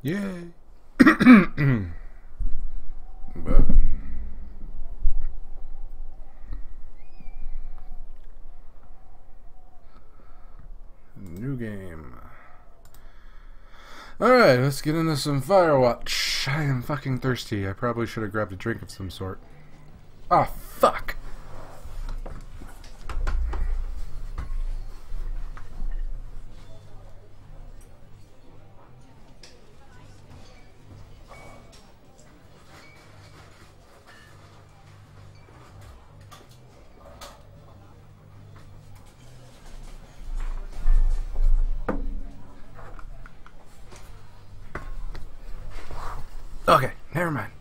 Yay! New game. Alright, let's get into some Firewatch. I am fucking thirsty. I probably should have grabbed a drink of some sort. Ah, fuck! Okay, never mind.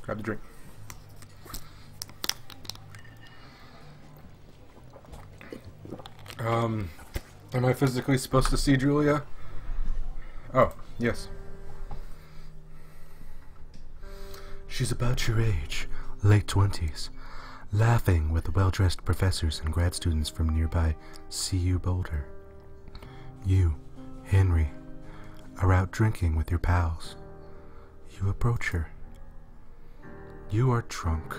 Grab the drink. Am I physically supposed to see Julia? Oh, yes. She's about your age, late 20s, laughing with the well-dressed professors and grad students from nearby CU Boulder. You, Henry, are out drinking with your pals. You approach her. You are drunk.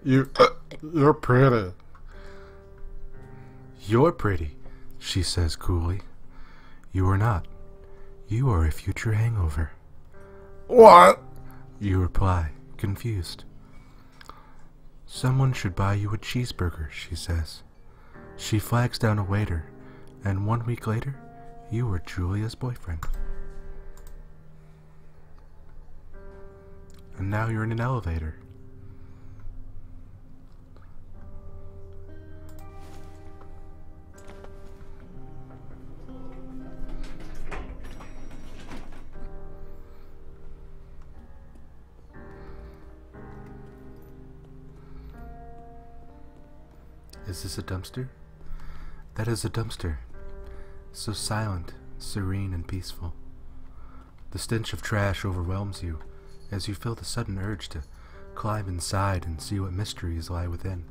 You're pretty. You're pretty, she says coolly. You are not. You are a future hangover. What? You reply, confused. Someone should buy you a cheeseburger, she says. She flags down a waiter, and 1 week later, you were Julia's boyfriend. And now you're in an elevator. Is this a dumpster? That is a dumpster. So silent, serene, and peaceful. The stench of trash overwhelms you as you feel the sudden urge to climb inside and see what mysteries lie within.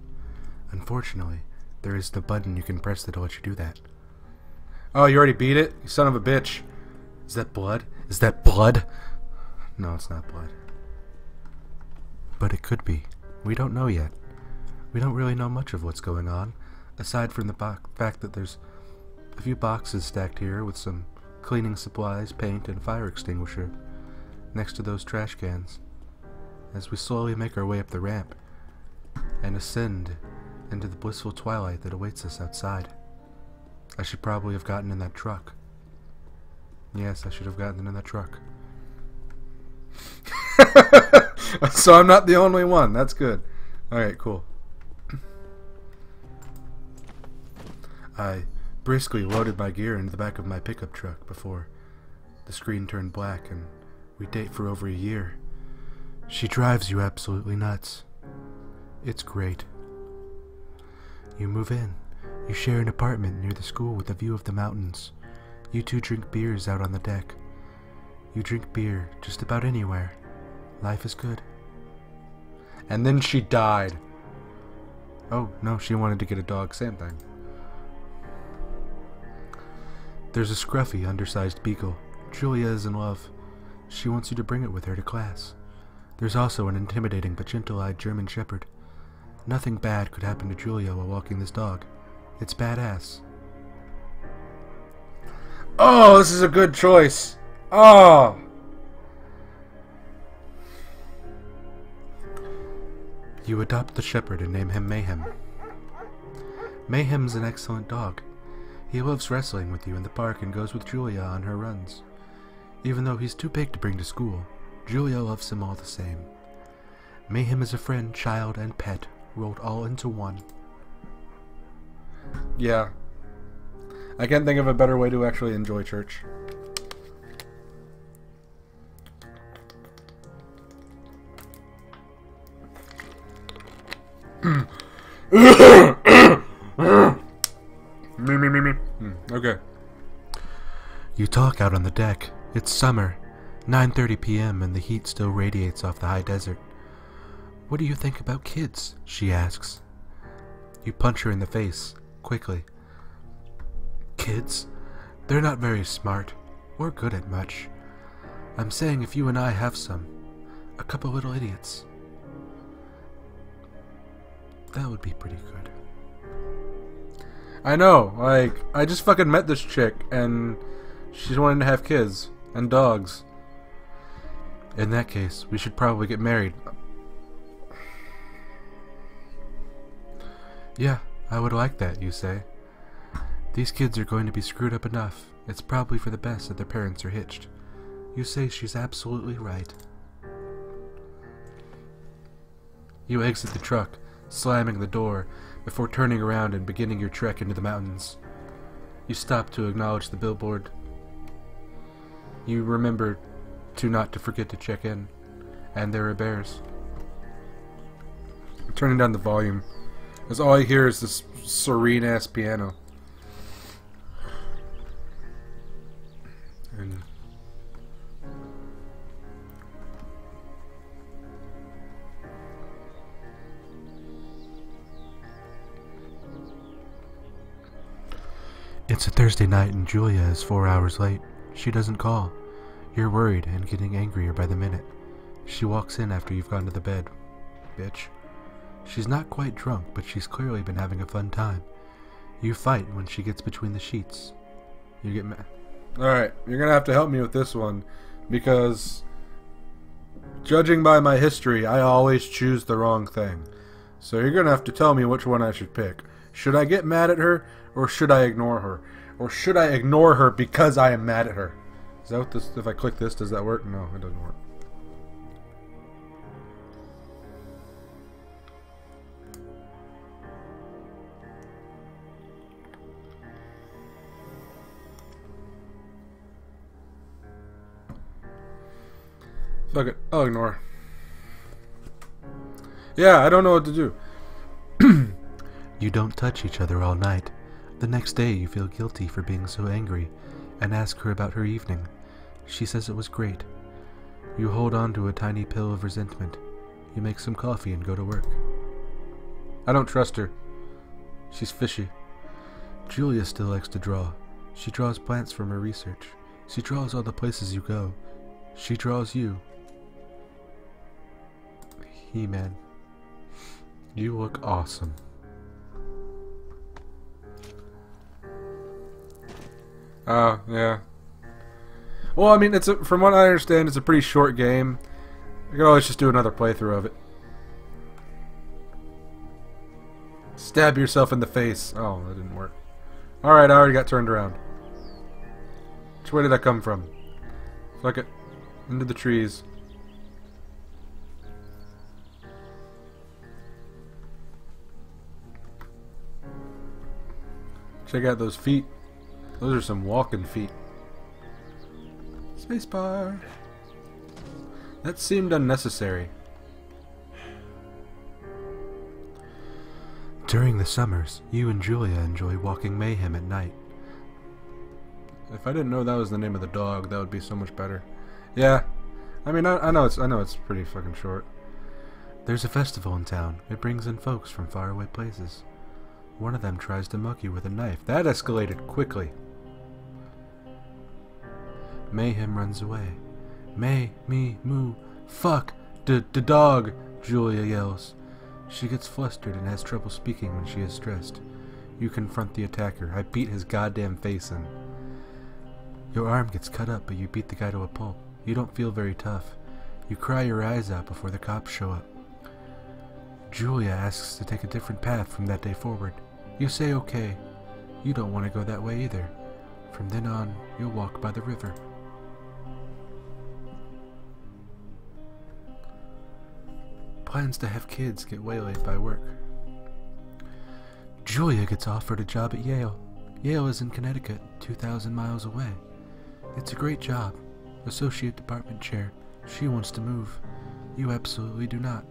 Unfortunately, there is the button you can press that'll let you do that. Oh, you already beat it? You son of a bitch. Is that blood? Is that blood? No, it's not blood. But it could be. We don't know yet. We don't really know much of what's going on, aside from the fact that there's a few boxes stacked here with some cleaning supplies, paint, and fire extinguisher next to those trash cans. As we slowly make our way up the ramp and ascend into the blissful twilight that awaits us outside. I should probably have gotten in that truck. Yes, I should have gotten in that truck. So I'm not the only one. That's good. Alright, cool. I briskly loaded my gear into the back of my pickup truck before the screen turned black and we date for over a year. She drives you absolutely nuts. It's great. You move in. You share an apartment near the school with a view of the mountains. You two drink beers out on the deck. You drink beer just about anywhere. Life is good. And then she died. Oh, no, she wanted to get a dog. Same thing. There's a scruffy, undersized beagle. Julia is in love. She wants you to bring it with her to class. There's also an intimidating but gentle-eyed German shepherd. Nothing bad could happen to Julia while walking this dog. It's badass. Oh, this is a good choice. Oh! You adopt the shepherd and name him Mayhem. Mayhem's an excellent dog. He loves wrestling with you in the park and goes with Julia on her runs. Even though he's too big to bring to school, Julia loves him all the same. Mayhem is a friend, child, and pet, rolled all into one. Yeah. I can't think of a better way to actually enjoy church. Me. Okay. You talk out on the deck. It's summer, 9:30 p.m. and the heat still radiates off the high desert. What do you think about kids? She asks. You punch her in the face, quickly. Kids? They're not very smart, or good at much. I'm saying if you and I have some, a couple little idiots, that would be pretty good. I know, like, I just fucking met this chick, and she's wanting to have kids, and dogs. In that case, we should probably get married. Yeah, I would like that, you say. These kids are going to be screwed up enough. It's probably for the best that their parents are hitched. You say she's absolutely right. You exit the truck, slamming the door, before turning around and beginning your trek into the mountains. You stop to acknowledge the billboard. You remember not to forget to check in, and there are bears. I'm turning down the volume, as all I hear is this serene-ass piano. And it's a Thursday night and Julia is 4 hours late. She doesn't call. You're worried and getting angrier by the minute. She walks in after you've gone to the bed. Bitch. She's not quite drunk, but she's clearly been having a fun time. You fight when she gets between the sheets. You get mad. Alright, you're gonna have to help me with this one, because judging by my history, I always choose the wrong thing. So you're gonna have to tell me which one I should pick. Should I get mad at her, or should I ignore her? Or should I ignore her because I am mad at her? Is that what this, if I click this, does that work? No, it doesn't work. Fuck it, I'll ignore. Yeah, I don't know what to do. You don't touch each other all night. The next day you feel guilty for being so angry and ask her about her evening. She says it was great. You hold on to a tiny pill of resentment. You make some coffee and go to work. I don't trust her. She's fishy. Julia still likes to draw. She draws plants from her research. She draws all the places you go. She draws you. He-Man. You look awesome. Oh, yeah. Well, I mean, from what I understand, it's a pretty short game. You can always just do another playthrough of it. Stab yourself in the face. Oh, that didn't work. Alright, I already got turned around. Which way did I come from? Fuck it. Into the trees. Check out those feet. Those are some walking feet. Spacebar. That seemed unnecessary. During the summers, you and Julia enjoy walking Mayhem at night. If I didn't know that was the name of the dog, that would be so much better. Yeah. I mean, I know it's pretty fucking short. There's a festival in town. It brings in folks from faraway places. One of them tries to mug you with a knife. That escalated quickly. Mayhem runs away. Me, moo, fuck, the dog, Julia yells. She gets flustered and has trouble speaking when she is stressed. You confront the attacker. I beat his goddamn face in. Your arm gets cut up, but you beat the guy to a pulp. You don't feel very tough. You cry your eyes out before the cops show up. Julia asks to take a different path from that day forward. You say okay. You don't want to go that way either. From then on, you'll walk by the river. Plans to have kids get waylaid by work. Julia gets offered a job at Yale. Yale is in Connecticut, 2,000 miles away. It's a great job. Associate department chair. She wants to move. You absolutely do not.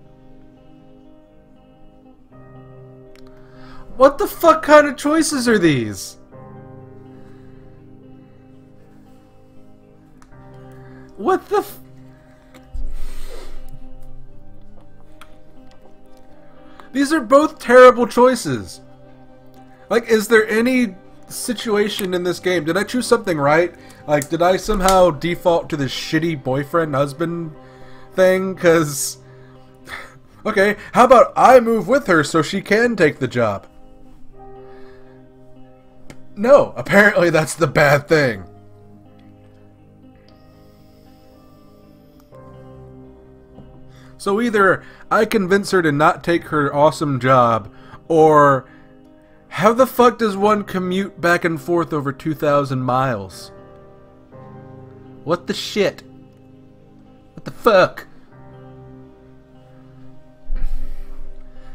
What the fuck kind of choices are these? What the f... These are both terrible choices. Like, is there any situation in this game? Did I choose something right? Like, did I somehow default to this shitty boyfriend-husband thing? Because... okay, how about I move with her so she can take the job? No, apparently that's the bad thing. So either I convince her to not take her awesome job, or how the fuck does one commute back and forth over 2,000 miles? What the shit? What the fuck?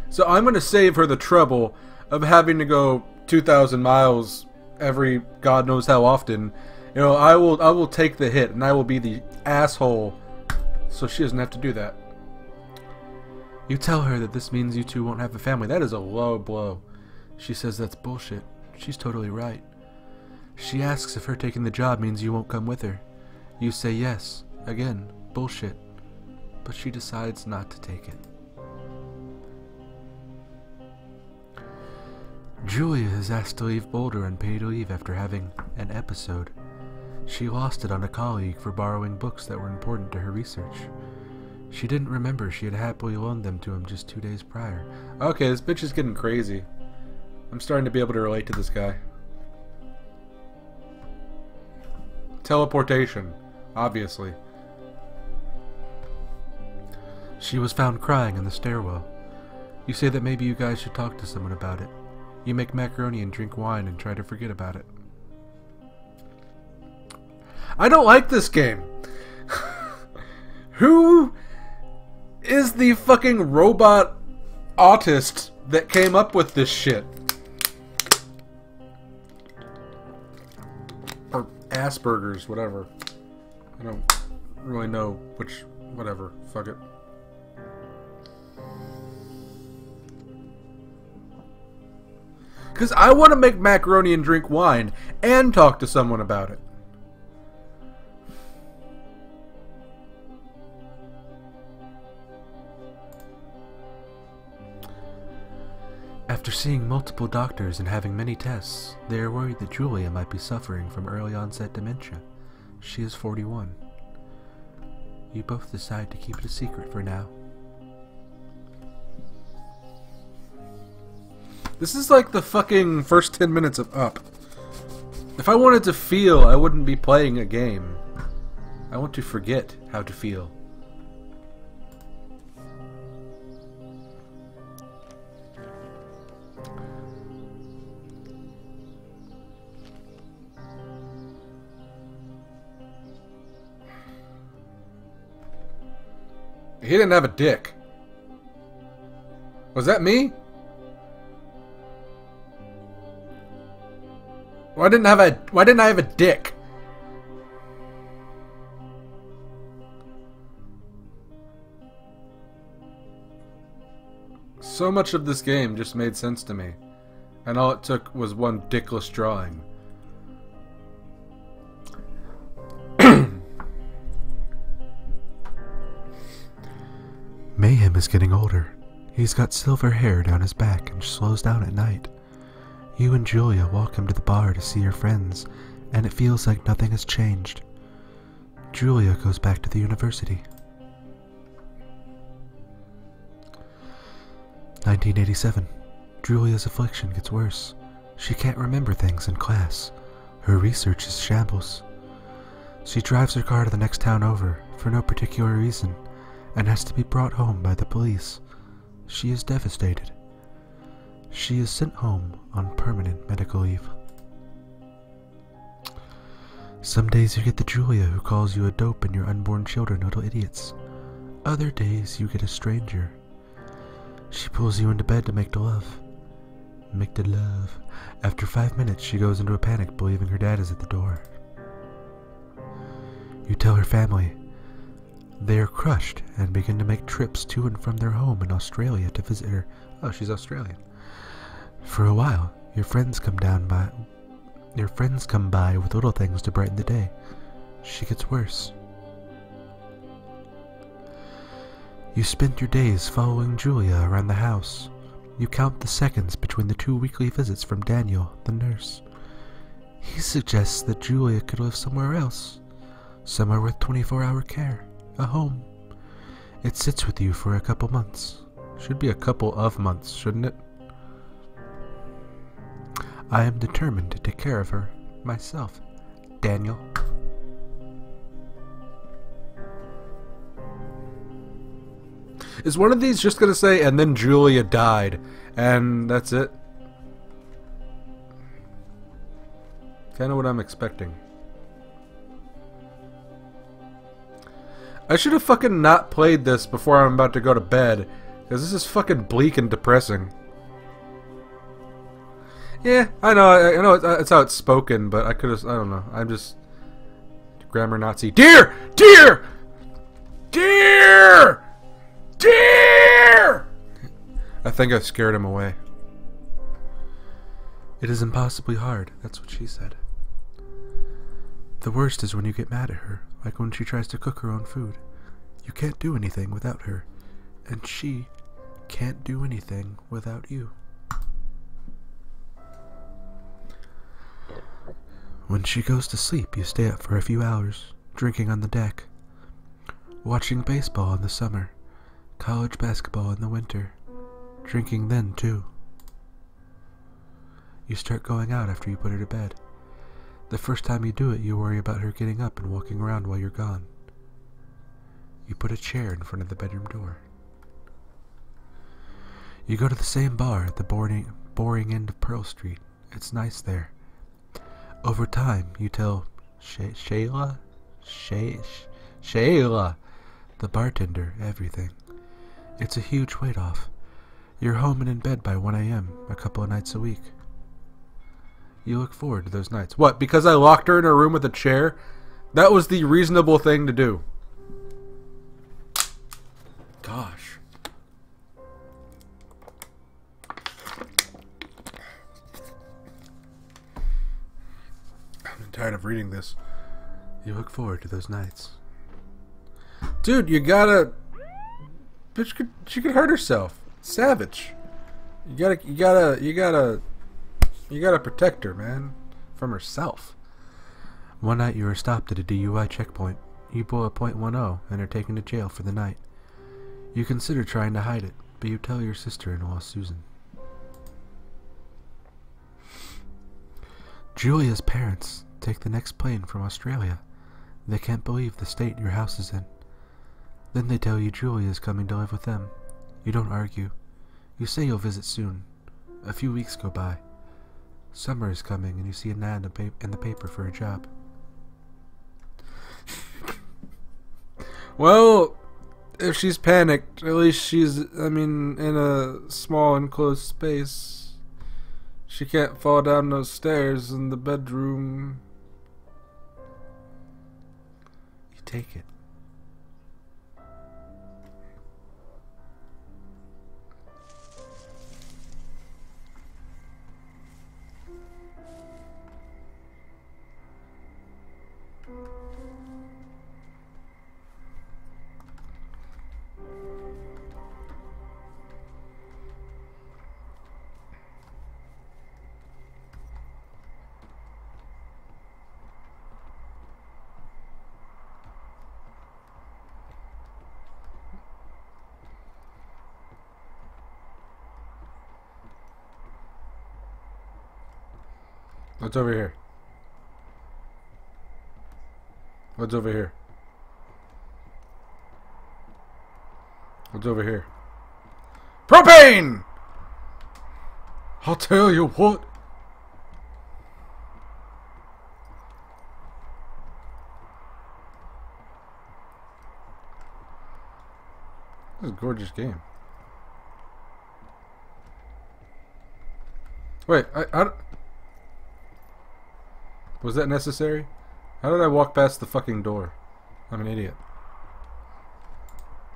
So I'm gonna save her the trouble of having to go 2,000 miles every God knows how often. You know, I will take the hit, and I will be the asshole, so she doesn't have to do that. You tell her that this means you two won't have a family. That is a low blow. She says that's bullshit. She's totally right. She asks if her taking the job means you won't come with her. You say yes. Again, bullshit. But she decides not to take it. Julia is asked to leave Boulder on paid leave after having an episode. She lost it on a colleague for borrowing books that were important to her research. She didn't remember she had happily loaned them to him just 2 days prior. Okay, this bitch is getting crazy. I'm starting to be able to relate to this guy. Teleportation, obviously. She was found crying in the stairwell. You say that maybe you guys should talk to someone about it. You make macaroni and drink wine and try to forget about it. I don't like this game. Who is the fucking robot autist that came up with this shit? Or Asperger's, whatever. I don't really know which, whatever. Fuck it. Because I want to make macaroni and drink wine and talk to someone about it. After seeing multiple doctors and having many tests, they are worried that Julia might be suffering from early onset dementia. She is 41. You both decide to keep it a secret for now. This is like the fucking first 10 minutes of Up. If I wanted to feel, I wouldn't be playing a game. I want to forget how to feel. He didn't have a dick. Was that me? Why didn't I have a dick? So much of this game just made sense to me, and all it took was one dickless drawing. Mayhem is getting older. He's got silver hair down his back and slows down at night. You and Julia walk him to the bar to see your friends, and it feels like nothing has changed. Julia goes back to the university. 1987. Julia's affliction gets worse. She can't remember things in class. Her research is shambles. She drives her car to the next town over, for no particular reason, and has to be brought home by the police. She is devastated. She is sent home on permanent medical leave. Some days you get the Julia who calls you a dope and your unborn children little idiots. Other days you get a stranger. She pulls you into bed to make the love. Make the love. After 5 minutes she goes into a panic believing her dad is at the door. You tell her family. They are crushed and begin to make trips to and from their home in Australia to visit her. Oh, she's Australian. For a while, your friends come by with little things to brighten the day. She gets worse. You spend your days following Julia around the house. You count the seconds between the 2 weekly visits from Daniel, the nurse. He suggests that Julia could live somewhere else. Somewhere with 24-hour care. A home. It sits with you for a couple months. Should be a couple of months, shouldn't it? I am determined to take care of her myself, Daniel. Is one of these just gonna say, and then Julia died, and that's it? Kind of what I'm expecting. I should have fucking not played this before I'm about to go to bed, because this is fucking bleak and depressing. Yeah, I know it's how it's spoken, but I could have, I don't know, I'm just grammar Nazi. Deer! Deer! Deer! Deer! I think I scared him away. It is impossibly hard, that's what she said. The worst is when you get mad at her, like when she tries to cook her own food. You can't do anything without her, and she can't do anything without you. When she goes to sleep, you stay up for a few hours, drinking on the deck, watching baseball in the summer, college basketball in the winter, drinking then too. You start going out after you put her to bed. The first time you do it, you worry about her getting up and walking around while you're gone. You put a chair in front of the bedroom door. You go to the same bar at the boring end of Pearl Street. It's nice there. Over time, you tell Shayla, the bartender, everything. It's a huge weight off. You're home and in bed by 1 a.m. a couple of nights a week. You look forward to those nights. What, because I locked her in her room with a chair? That was the reasonable thing to do. Gosh. I'm tired of reading this. You look forward to those nights. Dude, you gotta... Bitch, she could hurt herself. Savage. You gotta protect her, man. From herself. One night you were stopped at a DUI checkpoint. You blow a .10 and are taken to jail for the night. You consider trying to hide it, but you tell your sister-in-law, Susan. Julia's parents take the next plane from Australia. They can't believe the state your house is in. Then they tell you Julia is coming to live with them. You don't argue. You say you'll visit soon. A few weeks go by. Summer is coming and you see an ad in the paper for a job. Well, if she's panicked, at least she's, in a small enclosed space. She can't fall down those stairs in the bedroom. You take it. What's over here? What's over here? What's over here? Propane! I'll tell you what. This is a gorgeous game. Wait, was that necessary? How did I walk past the fucking door? I'm an idiot.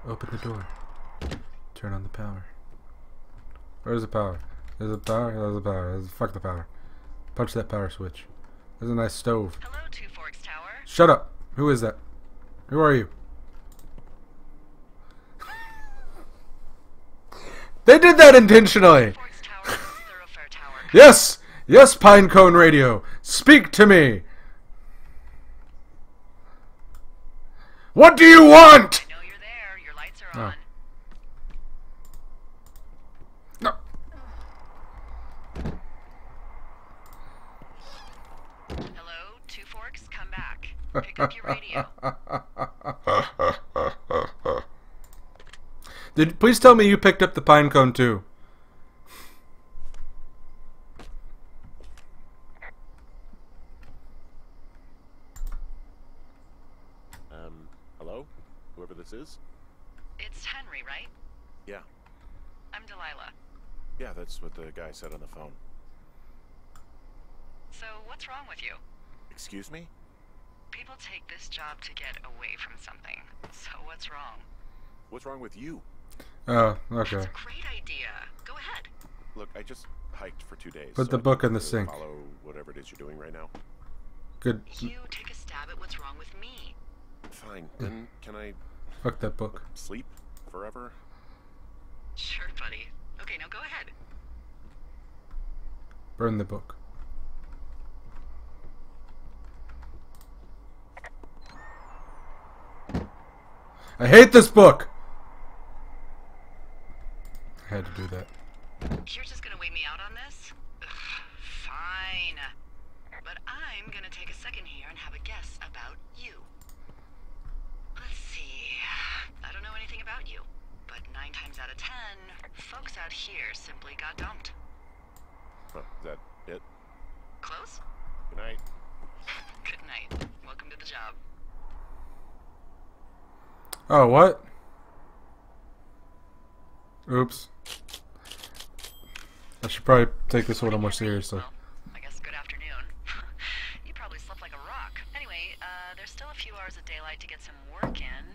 Open the door. Turn on the power. Where's the power? There's the power? There's the power. Fuck the power. Punch that power switch. There's a nice stove. Hello, Two Forks Tower. Shut up. Who is that? Who are you? They did that intentionally. Forks Tower is a thoroughfare tower. Yes! Yes, Pinecone Radio. Speak to me. What do you want? I know you're there. Your lights are on. No. Hello, Two Forks, come back. Pick up your radio. Please tell me you picked up the Pinecone too. Hello? Whoever this is? It's Henry, right? Yeah. I'm Delilah. Yeah, that's what the guy said on the phone. So, what's wrong with you? Excuse me? People take this job to get away from something. So, what's wrong? What's wrong with you? Oh, okay. That's a great idea. Go ahead. Look, I just hiked for 2 days. Put the book in the sink. Follow whatever it is you're doing right now. Good. You take a stab at what's wrong with me. Fine. Then can I Fuck that book. sleep forever? Sure, buddy. Okay, now go ahead. Burn the book. I hate this book! I had to do that. You're just gonna wait me out on this? Ugh, fine. But I'm gonna take a second here and have a guess about you. Let's see. I don't know anything about you, but 9 times out of 10, folks out here simply got dumped. Huh, is that it? Close? Good night. Good night. Welcome to the job. Oh, what? Oops. I should probably take this a little more seriously. Well, I guess good afternoon. You probably slept like a rock. Anyway, there's still a few hours of daylight to get some work in.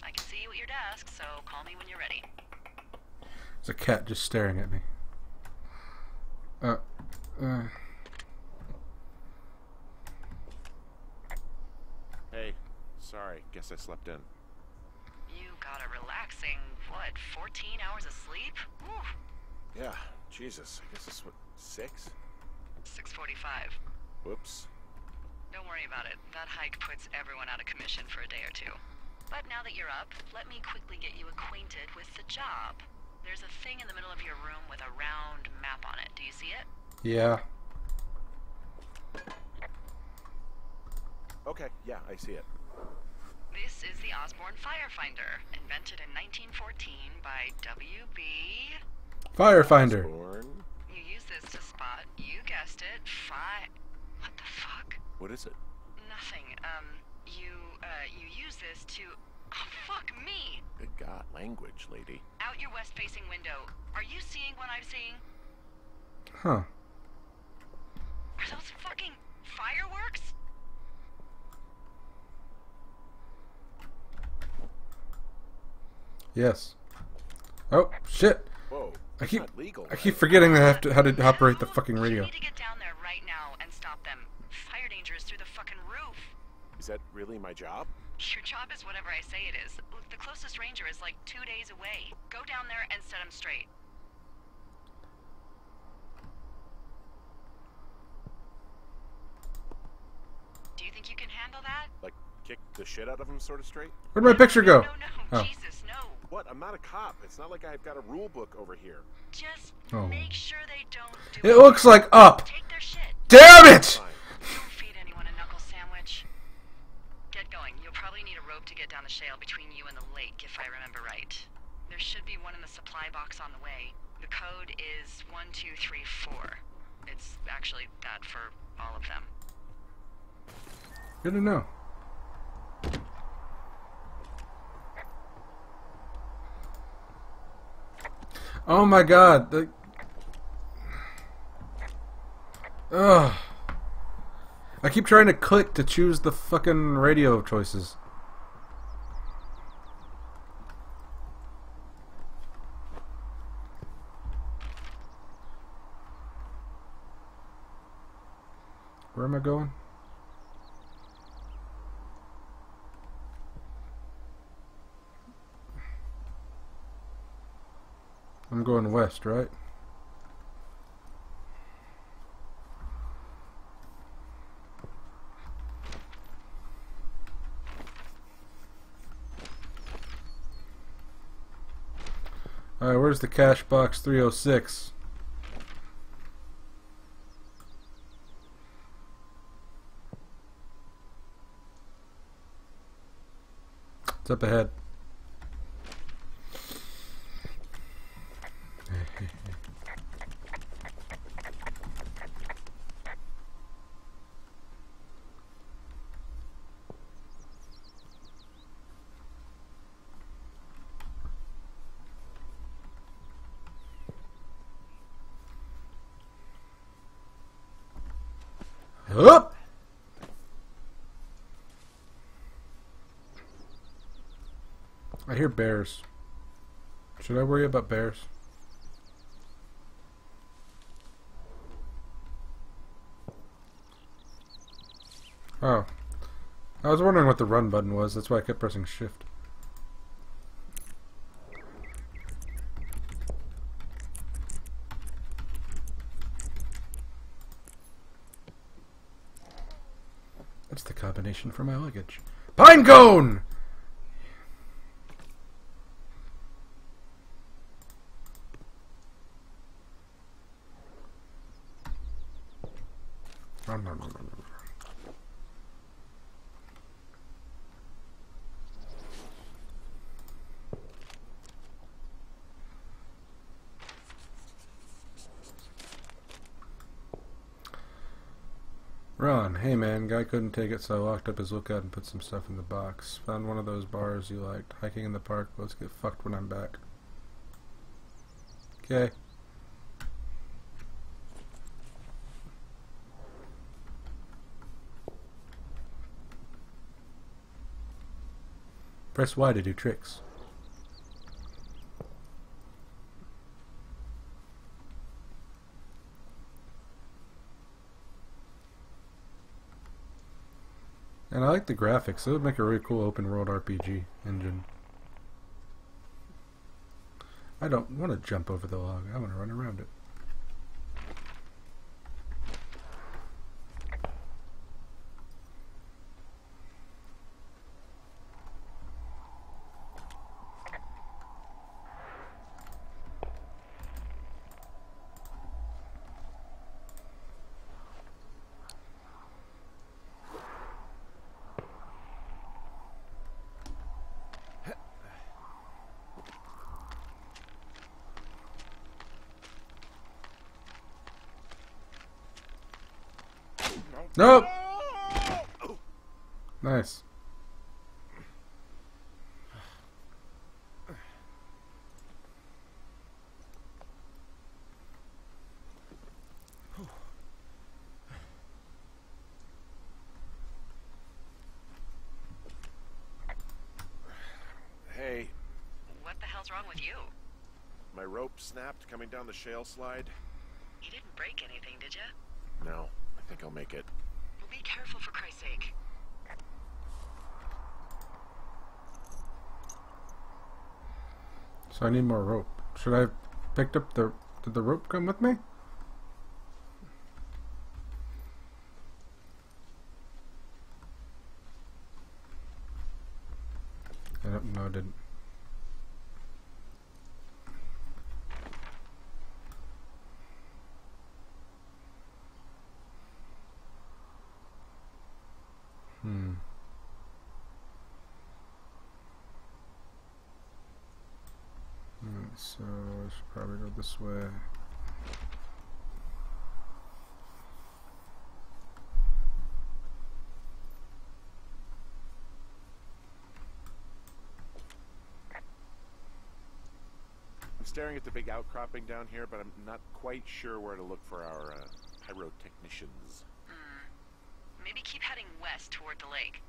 I can see you at your desk, so call me when you're ready. There's a cat just staring at me. Hey, sorry. Guess I slept in. You got a relaxing, what, 14 hours of sleep? Whew. Yeah, Jesus. I guess it's what, 6? 6:45. Whoops. Don't worry about it. That hike puts everyone out of commission for a day or two. But now that you're up, let me quickly get you acquainted with the job. There's a thing in the middle of your room with a round map on it. Do you see it? Yeah. Okay, yeah, I see it. This is the Osborne Firefinder, invented in 1914 by W.B. Firefinder. Osborne? You use this to spot, you guessed it, What the fuck? What is it? Nothing. You use this to... Oh, fuck me! Good God, language, lady. Out your west-facing window. Are you seeing what I'm seeing? Huh. Are those fucking fireworks? Yes. Oh, shit. Whoa, I that's not legal. keep forgetting how to operate the fucking radio. You need to get down there right now and stop them. Fire danger is through the fucking roof. Is that really my job? Your job is whatever I say it is. Look, the closest ranger is like 2 days away. Go down there and set him straight. Do you think you can handle that? Like, kick the shit out of him sort of straight? Where'd my picture go? No, Oh. Jesus, no. What? I'm not a cop. It's not like I've got a rule book over here. Just Oh. make sure they don't do It looks like up. Take their shit. Damn it! Fine. Don't feed anyone a knuckle sandwich. Get going. You'll probably need a rope to get down the shale between you and the lake, if I remember right. There should be one in the supply box on the way. The code is 1234. It's actually that for all of them. Good to know. Oh my god. Ugh. I keep trying to click to choose the fucking radio choices. Where am I going? I'm going west, right? Alright, where's the cash box 306? It's up ahead. Up! I hear bears. Should I worry about bears? Oh. I was wondering what the run button was. That's why I kept pressing shift. That's the combination for my luggage. Pine cone! Nom, nom, nom, nom, nom. Ron, hey man, guy couldn't take it, so I locked up his lookout and put some stuff in the box. Found one of those bars you liked. Hiking in the park, let's get fucked when I'm back. Okay. Press Y to do tricks. And I like the graphics. It would make a really cool open world RPG engine. I don't want to jump over the log. I want to run around it. Nope! Nice. Hey, What the hell's wrong with you? my rope snapped coming down the shale slide. You didn't break anything, did you? No, I think I'll make it. Well, be careful for Christ's sake. So I need more rope. Should I have picked up the... Did the rope come with me? I don't know, it didn't. So I should probably go this way. I'm staring at the big outcropping down here, but I'm not quite sure where to look for our pyrotechnicians. Maybe keep heading west toward the lake.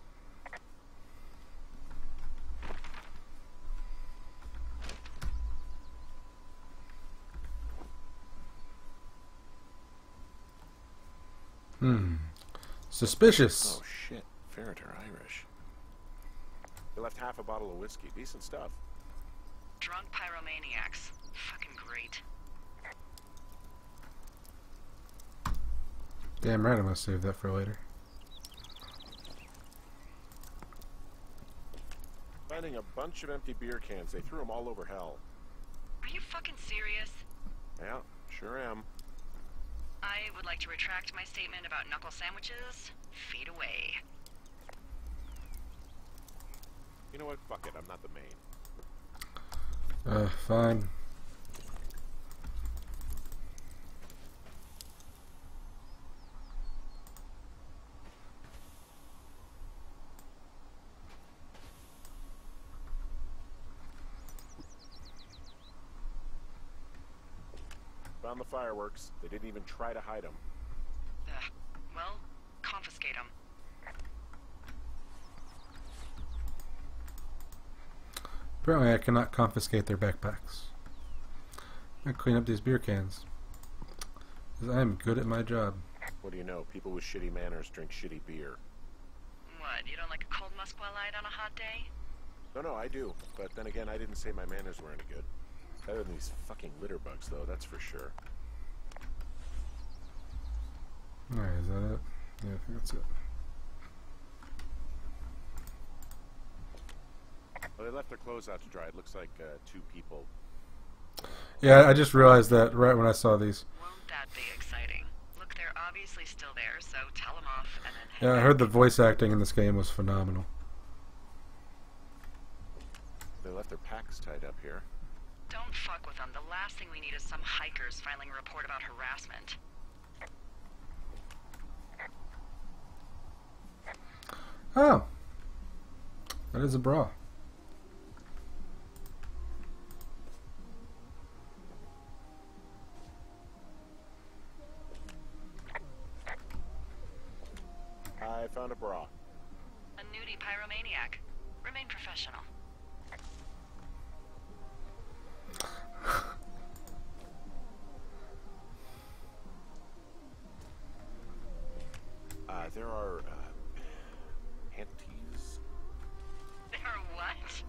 Suspicious. Oh shit, Ferret are Irish. They left half a bottle of whiskey. Decent stuff. Drunk pyromaniacs. Fucking great. Damn right, I'm gonna save that for later. Finding a bunch of empty beer cans. They threw them all over hell. Are you fucking serious? Yeah, sure am. I would like to retract my statement about knuckle sandwiches. Feet away. You know what? Fuck it. I'm not the main. Fine. Found the fireworks. They didn't even try to hide them. Well, confiscate them. Apparently I cannot confiscate their backpacks. I'm gonna clean up these beer cans. Because I am good at my job. What do you know? People with shitty manners drink shitty beer. What, you don't like a cold Musqua Light on a hot day? No, I do. But then again, I didn't say my manners were any good. Better than these fucking litter bugs, though, that's for sure. Alright, is that it? Yeah, I think that's it. Well, they left their clothes out to dry. It looks like 2 people. Yeah, I just realized that right when I saw these. Won't that be exciting? Look, they're obviously still there, so tell them off and then head Yeah, I back. heard the voice acting in this game was phenomenal. They left their packs tied up here. Don't fuck with them. The last thing we need is some hikers filing a report about harassment. Oh. That is a bra. I found a bra. A nudie pyromaniac. Remain professional. There are, panties. There are what?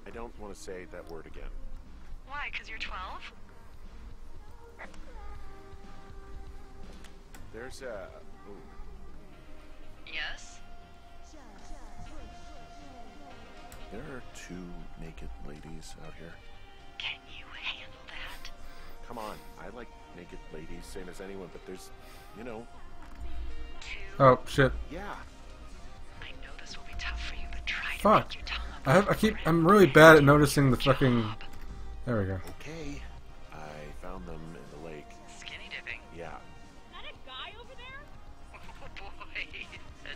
I don't want to say that word again. Why, 'cause you're 12? There's a... Ooh. Yes? There are 2 naked ladies out here. Can you handle that? Come on, I like naked ladies, same as anyone, but there's, you know... 2? Oh, shit. Yeah. I know this will be tough for you, but try to Fuck. make your tongue up. I'm really bad at noticing the fucking... There we go. Okay. I found them in the lake. Skinny dipping. Yeah. Is that a guy over there? Oh boy.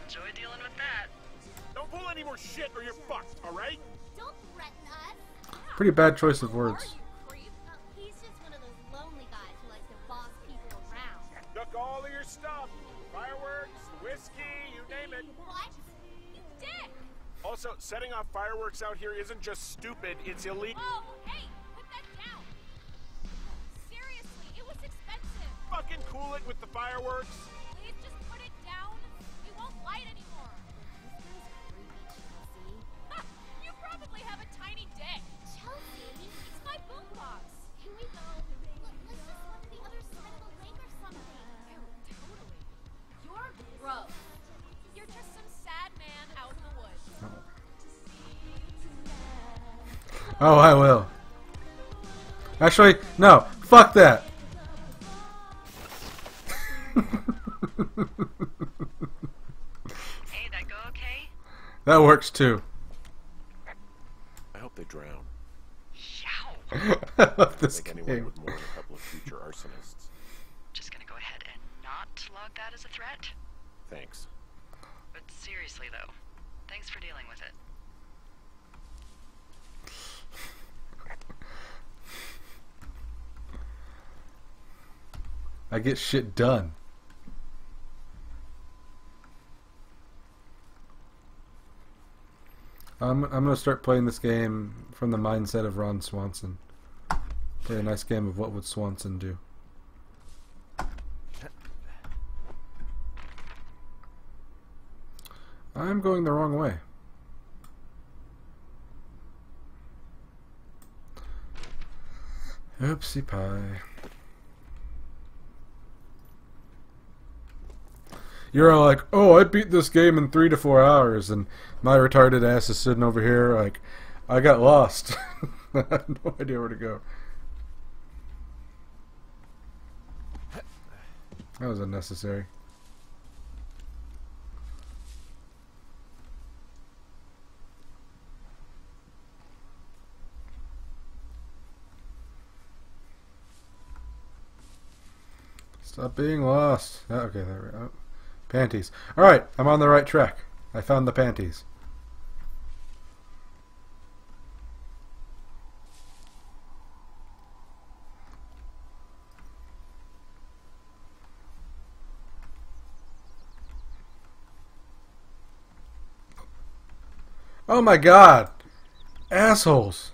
Enjoy dealing with that. Don't pull any more shit or you're fucked, alright? Don't threaten us. Pretty bad choice of Who are words. you, creep? He's just one of those lonely guys who likes to boss people around. Took all of your stuff. Fireworks, whiskey, you name it. What? You dick! Also, setting off fireworks out here isn't just stupid, it's illegal. Oh, hey, put that down. Seriously, it was expensive. Fucking cool it with the fireworks. Please just put it down. We won't light anymore. Ha, you probably have a tiny dick. Chelsea, it's my boombox. Can we go? Let's just go to the other side of the lake or something. Totally. You're gross. You're just some sad man out in the woods. Oh, I will. Actually, no. Fuck that. Hey, that go okay? That works too. I hope they drown. Yow. I love I this think anyone game. would mourn a couple of future arsonists. Just gonna go ahead and not log that as a threat. Thanks. But seriously though, thanks for dealing with it. I get shit done. I'm gonna start playing this game from the mindset of Ron Swanson. Play a nice game of what would Swanson do. I'm going the wrong way. Oopsie pie. You're all like, oh, I beat this game in 3 to 4 hours, and my retarded ass is sitting over here like, I got lost. I have no idea where to go. That was unnecessary. Stop being lost. Oh, okay, there we go. Panties. Alright, I'm on the right track. I found the panties. Oh my god! Assholes!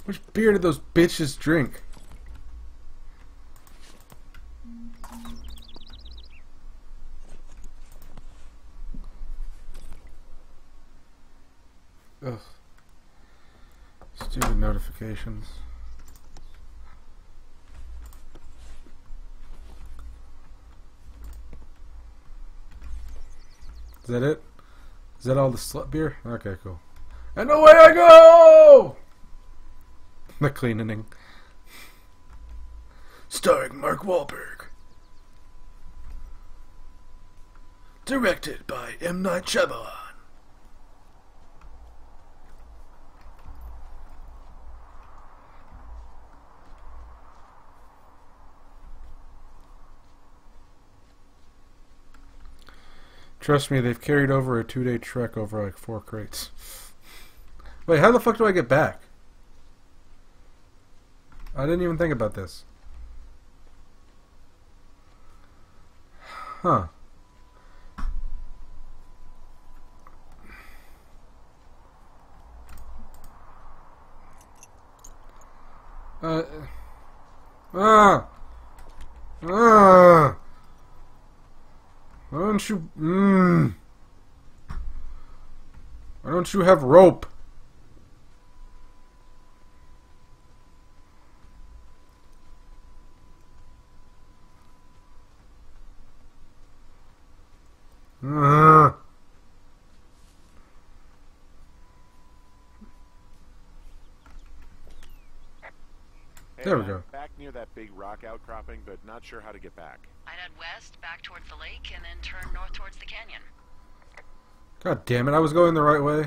Which beer did those bitches drink? Ugh. Stupid notifications. Is that it? Is that all the slut beer? Okay, cool. And away I go! The cleaning. Starring Mark Wahlberg. Directed by M. Night Shyamalan. Trust me, they've carried over a 2-day trek over like 4 crates. Wait, how the fuck do I get back? I didn't even think about this. Huh. Why don't you, why don't you have rope? Hey, There we go. Back near that big rock outcropping, but not sure how to get back. I'd head west, back towards the lake, and then turn north towards the canyon. God damn it, I was going the right way.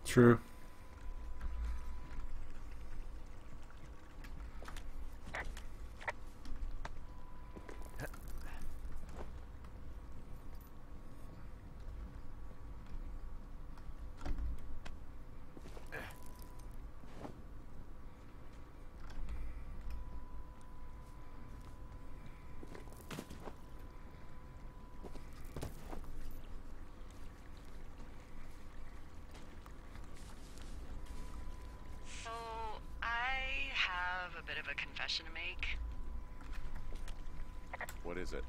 True. So, I have a bit of a confession to make. What is it?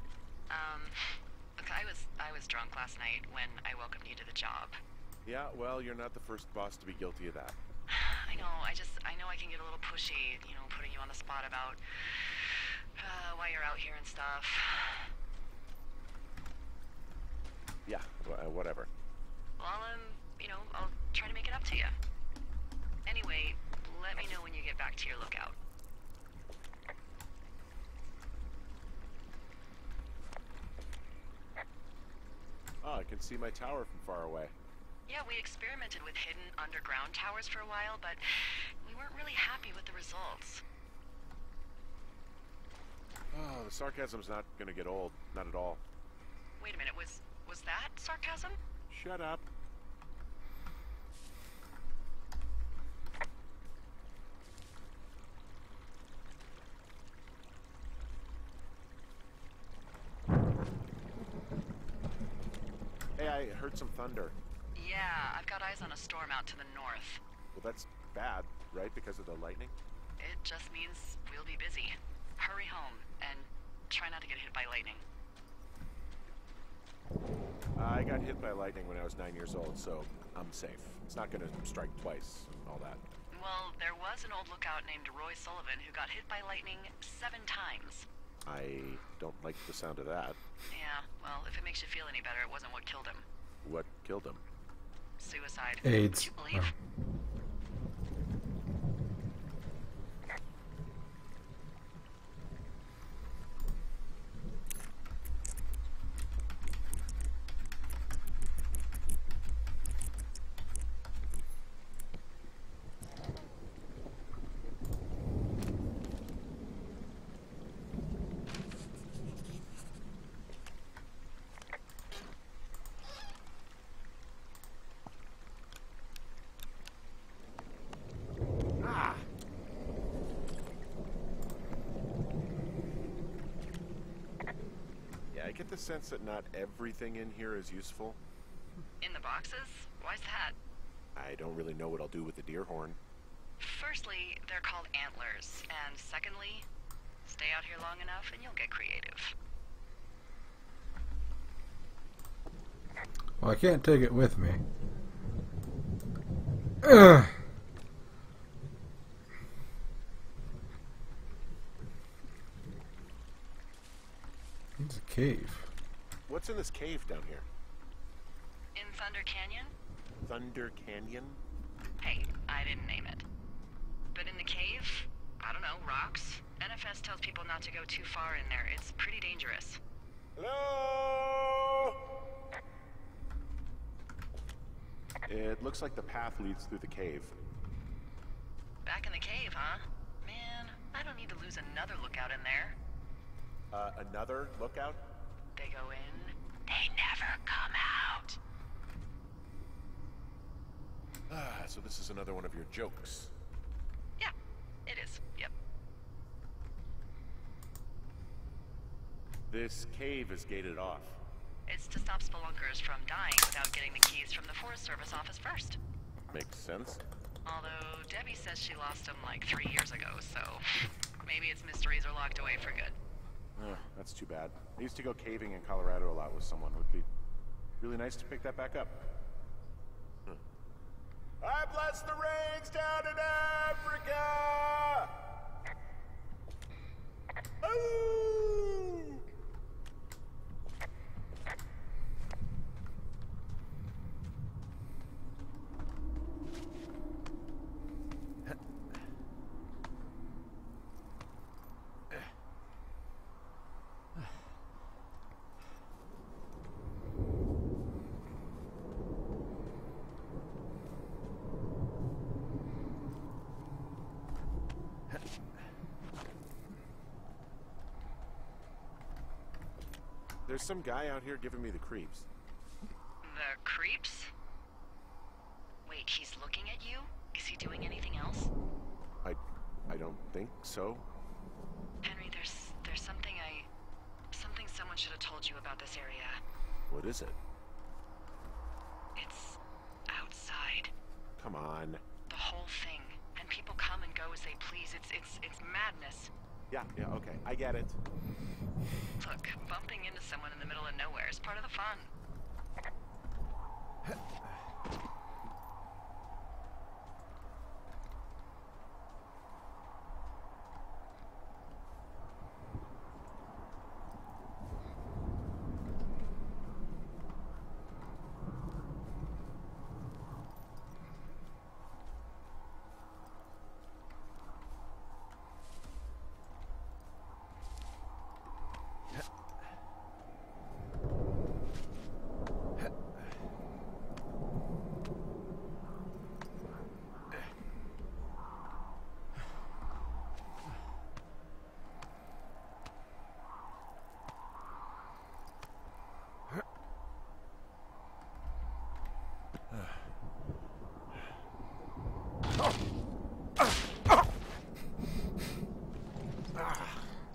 Look, I was drunk last night when I welcomed you to the job. Yeah, well, you're not the first boss to be guilty of that. I know, I know I can get a little pushy, you know, putting you on the spot about why you're out here and stuff. Yeah, whatever. Well, you know, I'll try to make it up to you. Anyway, let me know when you get back to your lookout. Oh, I can see my tower from far away. Yeah, we experimented with hidden underground towers for a while, but we weren't really happy with the results. Oh, the sarcasm's not gonna get old. Not at all. Wait a minute, was that sarcasm? Shut up. I heard some thunder. Yeah, I've got eyes on a storm out to the north. Well, that's bad, right? Because of the lightning? It just means we'll be busy. Hurry home, and try not to get hit by lightning. I got hit by lightning when I was 9 years old, so I'm safe. It's not gonna strike twice and all that. Well, there was an old lookout named Roy Sullivan who got hit by lightning 7 times. I don't like the sound of that. Yeah, well, if it makes you feel any better, it wasn't what killed him. What killed him? Suicide. AIDS. Would you believe? I get the sense that not everything in here is useful. In the boxes? Why's that? I don't really know what I'll do with the deer horn. Firstly, they're called antlers, and secondly, stay out here long enough and you'll get creative. Well, I can't take it with me. Ugh. It's a cave. What's in this cave down here? In Thunder Canyon? Thunder Canyon? Hey, I didn't name it. But in the cave, I don't know, rocks? NFS tells people not to go too far in there. It's pretty dangerous. Hello? It looks like the path leads through the cave. Back in the cave, huh? Man, I don't need to lose another lookout in there. Another lookout? They go in, they never come out. So this is another one of your jokes. Yeah, it is. Yep. This cave is gated off. It's to stop spelunkers from dying without getting the keys from the Forest Service office first. Makes sense. Although Debbie says she lost them like 3 years ago, so maybe its mysteries are locked away for good. That's too bad. I used to go caving in Colorado a lot with someone. Would be really nice to pick that back up. I bless the rains down in Africa! Ooh! There's some guy out here giving me the creeps. The creeps? Wait, he's looking at you? Is he doing anything else? I don't think so. Henry, there's something someone should have told you about this area. What is it? It's outside. Come on. The whole thing. And people come and go as they please. It's madness. Yeah, okay. I get it. Look, bumping into someone in the middle of nowhere is part of the fun.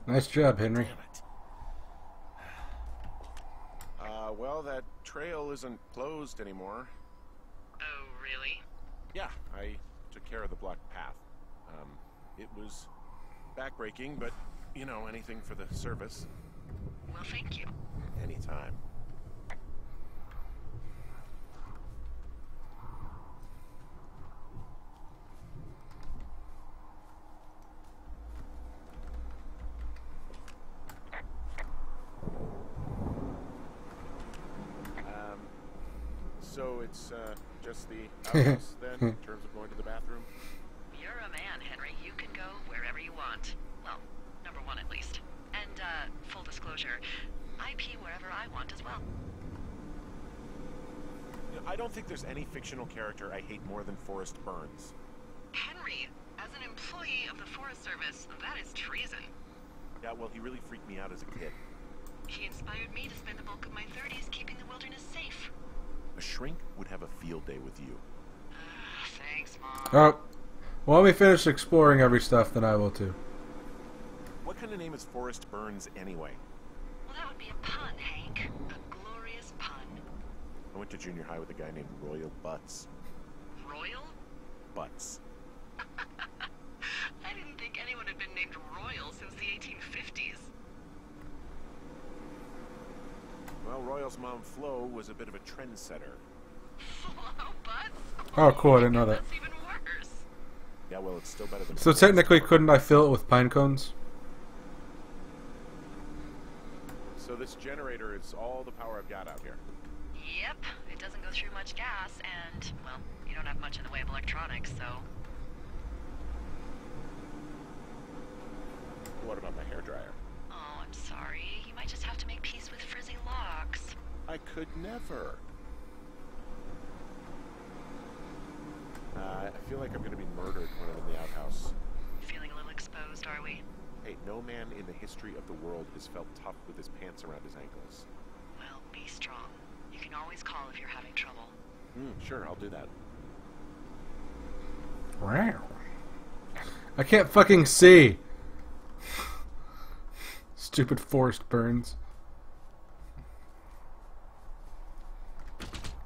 Nice job, Henry. Well, that trail isn't closed anymore. Oh, really? Yeah, I took care of the blocked path. It was backbreaking, but, you know, anything for the service. Well, thank you. Anytime. So it's just the outhouse then, in terms of going to the bathroom? You're a man, Henry. You can go wherever you want. Well, number one at least. And, full disclosure, I pee wherever I want as well. You know, I don't think there's any fictional character I hate more than Forrest Burns. Henry, as an employee of the Forest Service, that is treason. Yeah, well, he really freaked me out as a kid. He inspired me to spend the bulk of my 30s keeping the wilderness safe. A shrink would have a field day with you. Thanks, Mom. Oh, well, let me finish exploring every stuff, then I will too. What kind of name is Forrest Burns anyway? Well, that would be a pun, Hank. A glorious pun. I went to junior high with a guy named Royal Butts. Royal? Butts. I didn't think anyone had been named Royal since the 1850s. Well, Royal's mom, Flo, was a bit of a trendsetter. Flo Butts? Oh, cool, I didn't know that. That's even worse. Yeah, well, it's still better than... So technically, couldn't I fill it with pine cones? So this generator is all the power I've got out here. Yep, it doesn't go through much gas, and, well, you don't have much in the way of electronics, so... What about my hairdryer? Oh, I'm sorry. You might just have to make peace with frizzy locks. I could never. I feel like I'm going to be murdered when I'm in the outhouse. Feeling a little exposed, are we? Hey, no man in the history of the world has felt tough with his pants around his ankles. Well, be strong. You can always call if you're having trouble. Sure, I'll do that. Wow. I can't fucking see. Stupid Forrest Burns.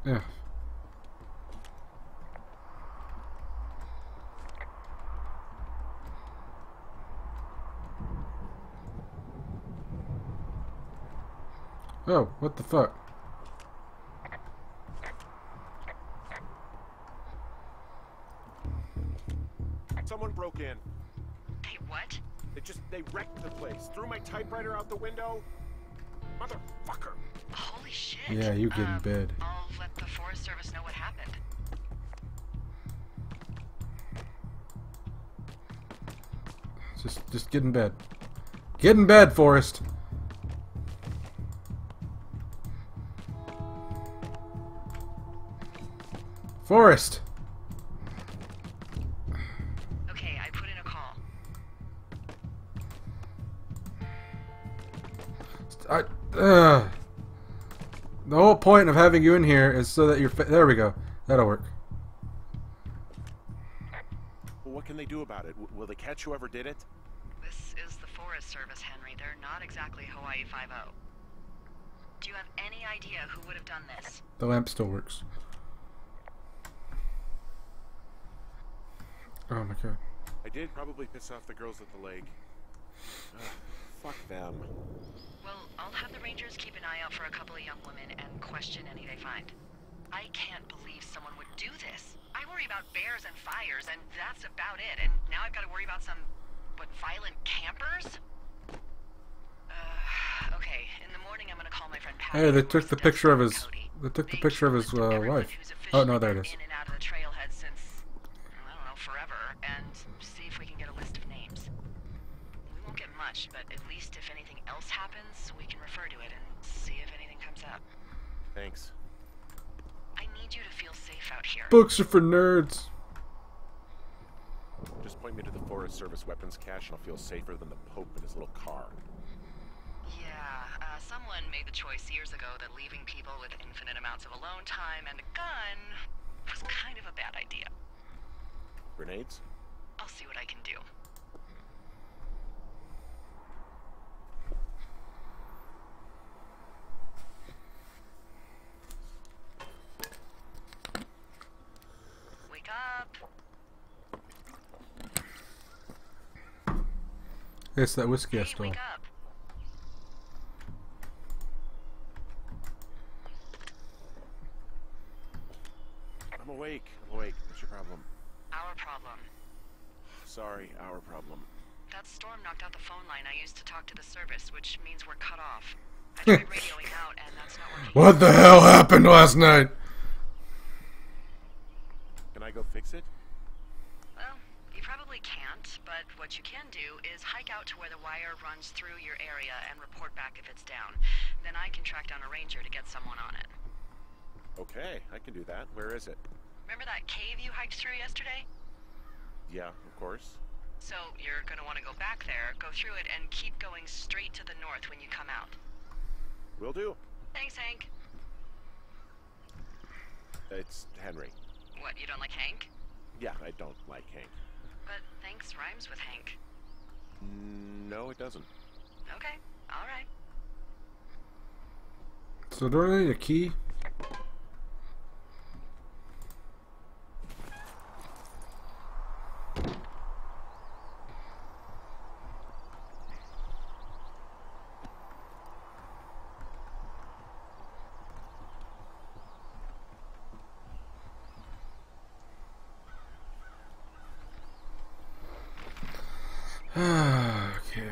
Yeah. Oh, what the fuck? Someone broke in. Hey, what? They wrecked the place. Threw my typewriter out the window. Motherfucker. Holy shit. Yeah, you get in bed. I'll let the Forest Service know what happened. Just get in bed. Get in bed, Forrest. Forrest. Okay, I put in a call. The whole point of having you in here is so that you're... There we go. That'll work. Well, what can they do about it? Will they catch whoever did it? This is the Forest Service, Henry. They're not exactly Hawaii 5-0. Do you have any idea who would have done this? The lamp still works. Oh my god. I did probably piss off the girls at the lake. Fuck them. Well, I'll have the Rangers keep an eye out for a couple of young women and question any they find. I can't believe someone would do this. I worry about bears and fires, and that's about it. And now I've got to worry about some, what, violent campers? Okay, in the morning I'm gonna call my friend Pat. Hey, they took the picture of his... They took the picture of his wife. Oh, no, there it is. In and out of the trailhead since, I don't know, forever, and see if we can get a list of names. We won't get much, but at least if anything else happens, we can refer to it and see if anything comes up. Thanks. I need you to feel safe out here. Books are for nerds. Just point me to the Forest Service weapons cache and I'll feel safer than the Pope in his little car. Yeah, someone made the choice years ago that leaving people with infinite amounts of alone time and a gun was kind of a bad idea. Grenades? I'll see what I can do. up. It's that whiskey I Hey, stole. wake up. I'm awake. I'm awake. What's your problem? Our problem. Sorry, our problem. That storm knocked out the phone line I used to talk to the service, which means we're cut off. I tried radioing out, and that's not working. What the hell happened last night? Can I go fix it? Well, you probably can't, but what you can do is hike out to where the wire runs through your area and report back if it's down. Then I can track down a ranger to get someone on it. Okay, I can do that. Where is it? Remember that cave you hiked through yesterday? Yeah, of course. So you're gonna want to go back there, go through it, and keep going straight to the north when you come out. Will do. Thanks, Hank. It's Henry. What, you don't like Hank? Yeah, I don't like Hank. But thanks rhymes with Hank. No, it doesn't. Okay, alright. So do I need a key? Okay.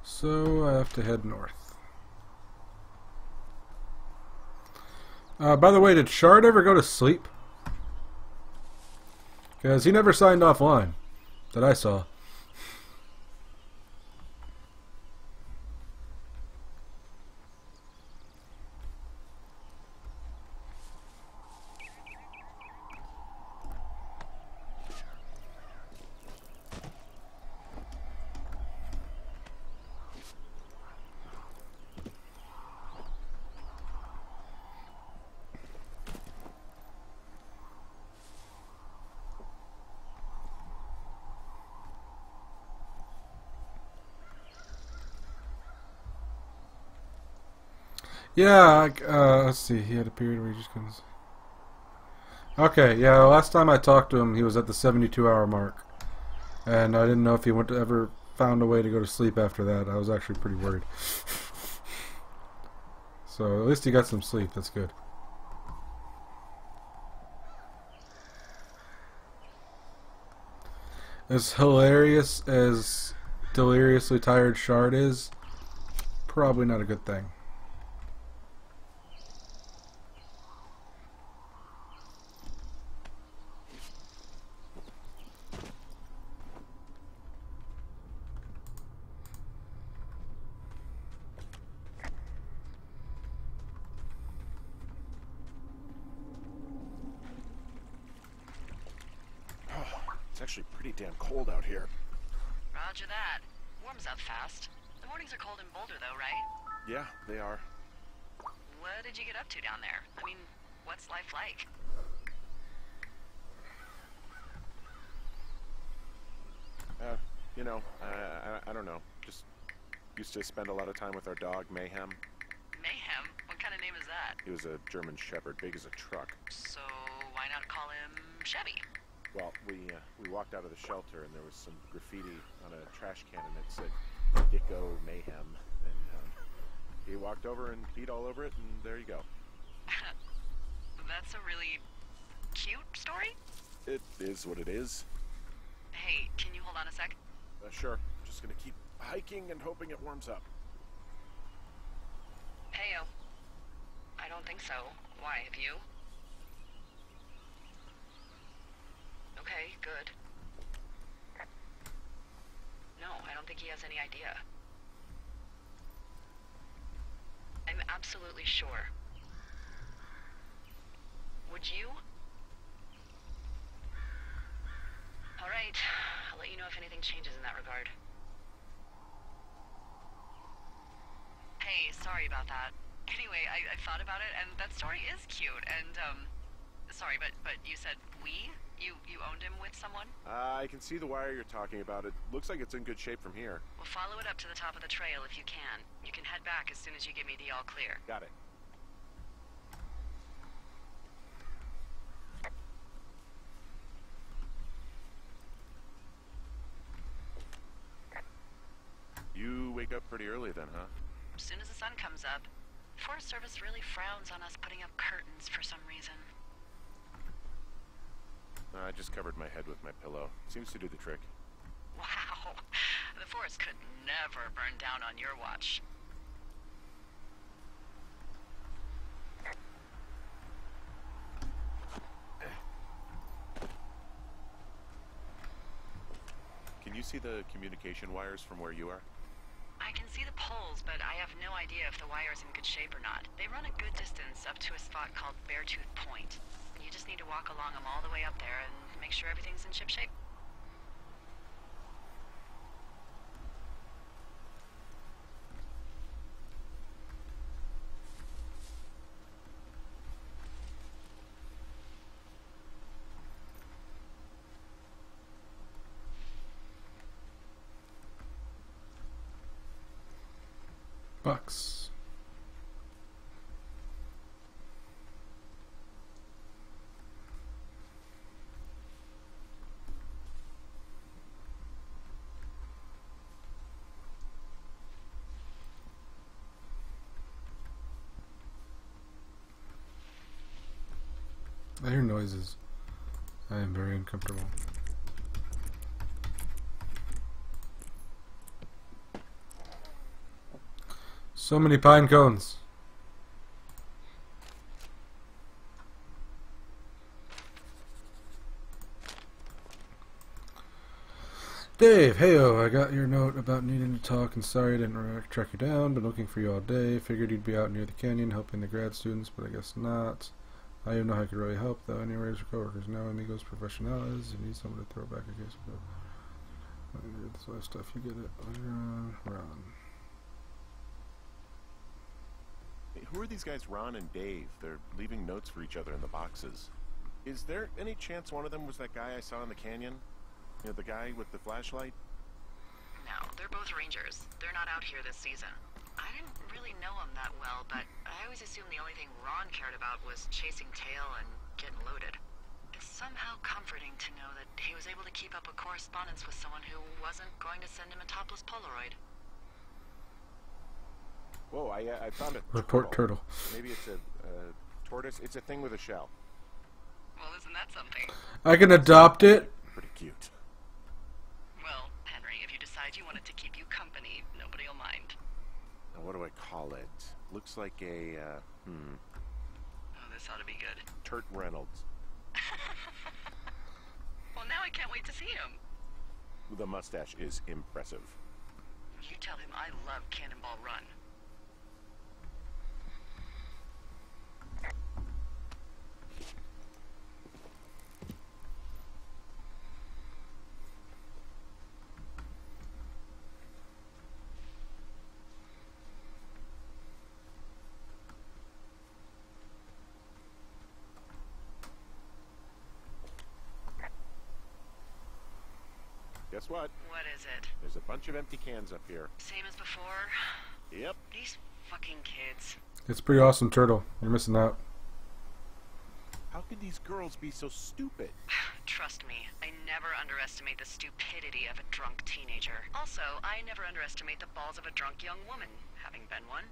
So I have to head north. By the way, did Shard ever go to sleep? Because he never signed offline that I saw. Yeah, let's see. He had a period where he just couldn't. Okay, yeah. Last time I talked to him, he was at the 72-hour mark, and I didn't know if he went to ever found a way to go to sleep after that. I was actually pretty worried. So at least he got some sleep. That's good. As hilarious as deliriously tired Shard is, probably not a good thing. It's actually pretty damn cold out here. Roger that. Warms up fast. The mornings are cold in Boulder, though, right? Yeah, they are. What did you get up to down there? I mean, what's life like? You know, I don't know. Just used to spend a lot of time with our dog, Mayhem. Mayhem? What kind of name is that? He was a German Shepherd, big as a truck. So why not call him Chevy? Well, we walked out of the shelter and there was some graffiti on a trash can and it said Dicko Mayhem. And he walked over and peed all over it and there you go. That's a really cute story? It is what it is. Hey, can you hold on a sec? Sure. Just gonna keep hiking and hoping it warms up. Heyo. I don't think so. Why, have you? Okay, good. No, I don't think he has any idea. I'm absolutely sure. Would you? Alright, I'll let you know if anything changes in that regard. Hey, sorry about that. Anyway, I thought about it, and that story is cute, and, sorry, but you said we? You owned him with someone? I can see the wire you're talking about. It looks like it's in good shape from here. Well, follow it up to the top of the trail if you can. You can head back as soon as you give me the all clear. Got it. pretty early then, huh? As soon as the sun comes up. Forest Service really frowns on us putting up curtains for some reason. I just covered my head with my pillow. Seems to do the trick. Wow. The forest could never burn down on your watch. Can you see the communication wires from where you are? I can see the poles, but I have no idea if the wire's in good shape or not. They run a good distance up to a spot called Beartooth Point. You just need to walk along them all the way up there and make sure everything's in ship shape. Bucks. I hear noises. I am very uncomfortable. So many pine cones. Dave, heyo, I got your note about needing to talk and sorry I didn't track you down. Been looking for you all day. Figured you'd be out near the canyon helping the grad students, but I guess not. I didn't know how I could really help, though. Anyways, your coworkers now, amigos professionales. You need someone to throw back a case. This other stuff, you get it. Later on, Ron. Hey, who are these guys, Ron and Dave? They're leaving notes for each other in the boxes. Is there any chance one of them was that guy I saw in the canyon? You know, the guy with the flashlight? No, they're both rangers. They're not out here this season. I didn't really know him that well, but I always assumed the only thing Ron cared about was chasing tail and getting loaded. It's somehow comforting to know that he was able to keep up a correspondence with someone who wasn't going to send him a topless Polaroid. Whoa, I found a Report turtle. Maybe it's a tortoise. It's a thing with a shell. Well, isn't that something? I can adopt it. Pretty cute. Well, Henry, if you decide you want it to keep you company, nobody will mind. Now, what do I call it? Looks like a, Oh, this ought to be good. Turt Reynolds. Well, now I can't wait to see him. The mustache is impressive. You tell him I love Cannonball Run. Guess what? What is it? There's a bunch of empty cans up here. Same as before? Yep. These fucking kids. It's pretty awesome, turtle. You're missing out. How could these girls be so stupid? Trust me, I never underestimate the stupidity of a drunk teenager. Also, I never underestimate the balls of a drunk young woman, having been one.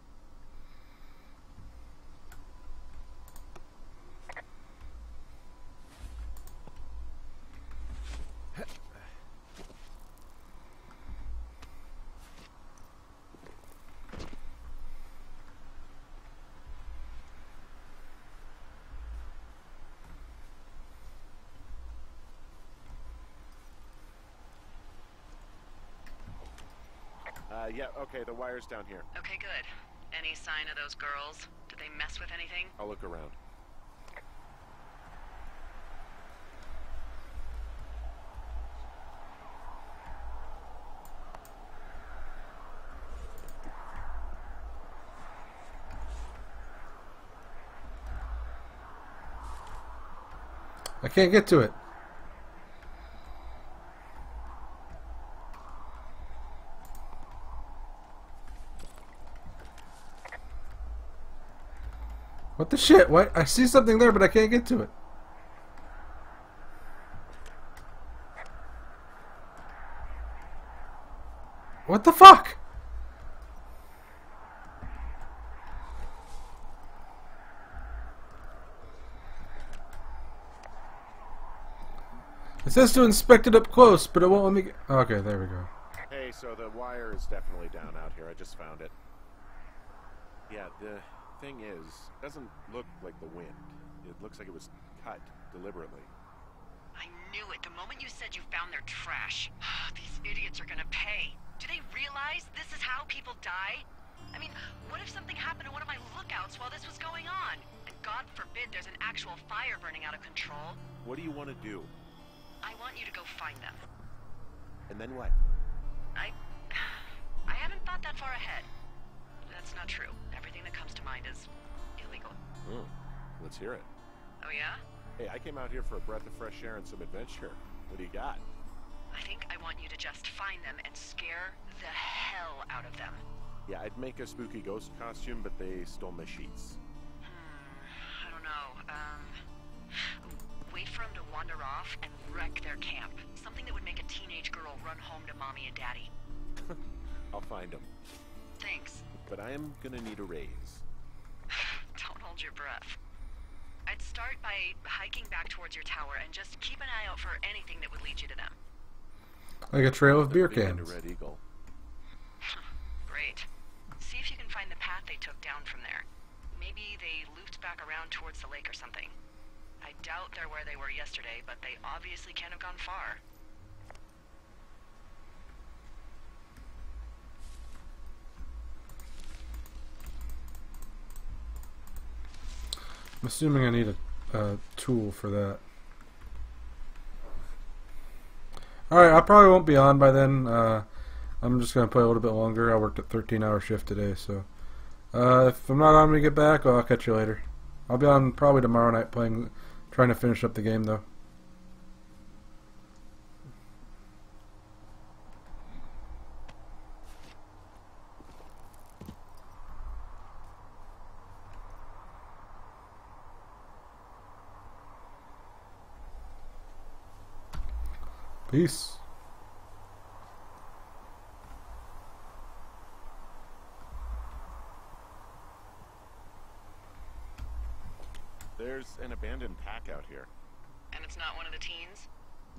Yeah, okay, the wire's down here. Okay, good. Any sign of those girls? Did they mess with anything? I'll look around. I can't get to it. What the shit? What? I see something there, but I can't get to it. What the fuck? It says to inspect it up close, but it won't let me get... Okay, there we go. Hey, so the wire is definitely down out here. I just found it. Yeah, the thing is, it doesn't look like the wind. It looks like it was cut deliberately. I knew it the moment you said you found their trash. These idiots are gonna pay. Do they realize this is how people die? I mean, what if something happened to one of my lookouts while this was going on? And God forbid there's an actual fire burning out of control. What do you want to do? I want you to go find them. And then what? I haven't thought that far ahead. That's not true. Everything that comes to mind is illegal. Hmm. Let's hear it. Oh yeah? Hey, I came out here for a breath of fresh air and some adventure. What do you got? I think I want you to just find them and scare the hell out of them. Yeah, I'd make a spooky ghost costume, but they stole my sheets. I don't know. Wait for them to wander off and wreck their camp. Something that would make a teenage girl run home to mommy and daddy. I'll find them. Thanks. But I am gonna need a raise. Don't hold your breath. I'd start by hiking back towards your tower and just keep an eye out for anything that would lead you to them. Like a trail of beer Big into cans. Red Eagle. Great. See if you can find the path they took down from there. Maybe they looped back around towards the lake or something. I doubt they're where they were yesterday, but they obviously can't have gone far. I'm assuming I need a tool for that. Alright, I probably won't be on by then. I'm just going to play a little bit longer. I worked a 13-hour shift today, so... if I'm not on when we get back, I'll catch you later. I'll be on probably tomorrow night trying to finish up the game, though. Peace. There's an abandoned pack out here. And it's not one of the teens?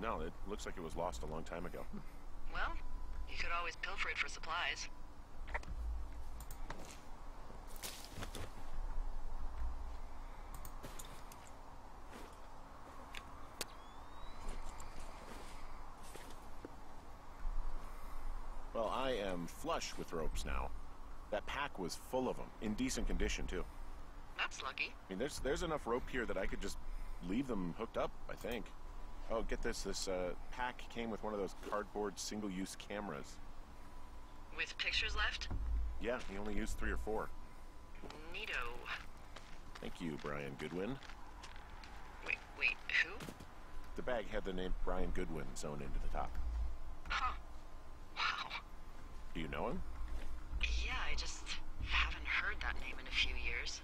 No, it looks like it was lost a long time ago. Well, you could always pilfer it for supplies. Well, I am flush with ropes now. That pack was full of them, in decent condition too. That's lucky. I mean, there's enough rope here that I could just leave them hooked up, I think. Oh, get this. This pack came with one of those cardboard single-use cameras. With pictures left? Yeah, he only used 3 or 4. Neato. Thank you, Brian Goodwin. Wait, who? The bag had the name Brian Goodwin sewn into the top. Huh. Wow. Do you know him? Yeah, I just haven't heard that name in a few years.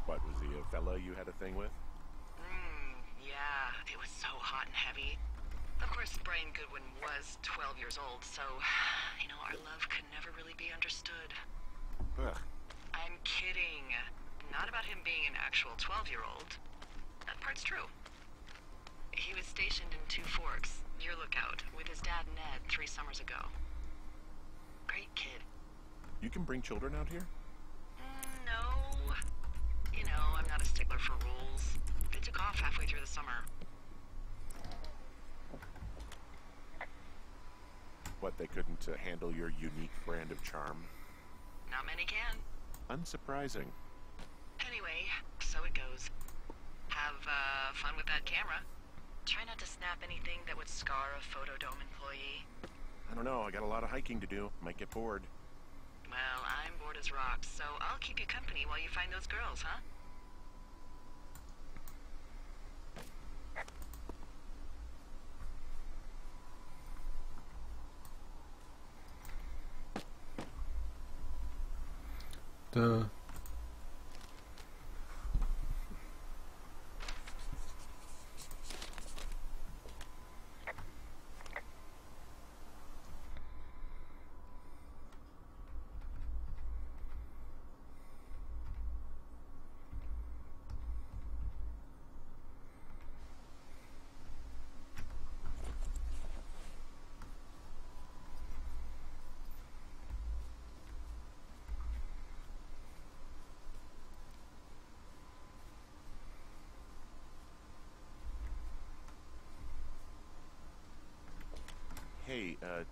What, was he a fella you had a thing with? Yeah, it was so hot and heavy. Of course, Brian Goodwin was 12 years old, so, you know, our love could never really be understood. Ugh. I'm kidding. Not about him being an actual 12-year-old. That part's true. He was stationed in Two Forks, your lookout, with his dad Ned 3 summers ago. Great kid. You can bring children out here? No. You know, I'm not a stickler for rules. They took off halfway through the summer. What, they couldn't handle your unique brand of charm? Not many can. Unsurprising. Anyway, so it goes. Have fun with that camera. Try not to snap anything that would scar a Photodome employee. I don't know, I got a lot of hiking to do. Might get bored. Well, I'm bored as rocks, so I'll keep you company while you find those girls, huh? Duh.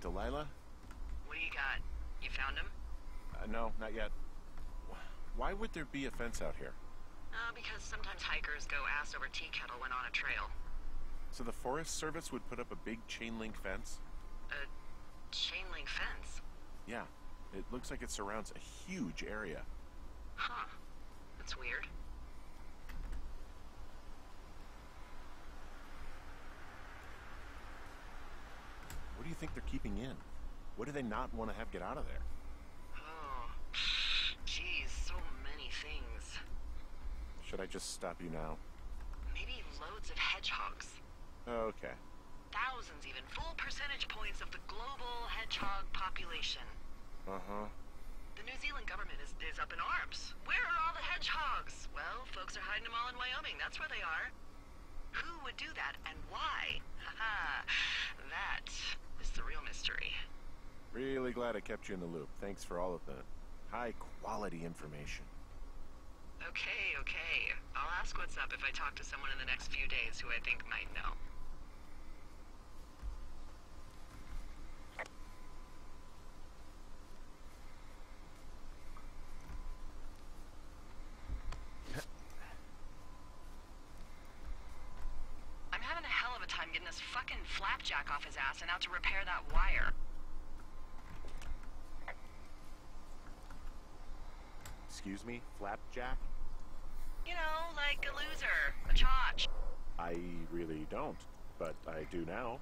Delilah? What do you got? You found him? No, not yet. Why would there be a fence out here? Because sometimes hikers go ass over tea kettle when on a trail. So the Forest Service would put up a big chain link fence? A chain link fence? Yeah. It looks like it surrounds a huge area. Huh. That's weird. What do you think they're keeping in? What do they not want to have get out of there? Oh, geez, so many things. Should I just stop you now? Maybe loads of hedgehogs. Okay. Thousands even. Full percentage points of the global hedgehog population. Uh-huh. The New Zealand government is up in arms. Where are all the hedgehogs? Well, folks are hiding them all in Wyoming. That's where they are. Who would do that and why? Haha. That is the real mystery. Really glad I kept you in the loop. Thanks for all of the high-quality information. Okay, okay. I'll ask what's up if I talk to someone in the next few days who I think might know. I'm having a hell of a time getting this fucking flapjack off his ass and out to repair that wire. Excuse me? Flapjack? You know, like a loser, a chotch. I really don't, but I do now.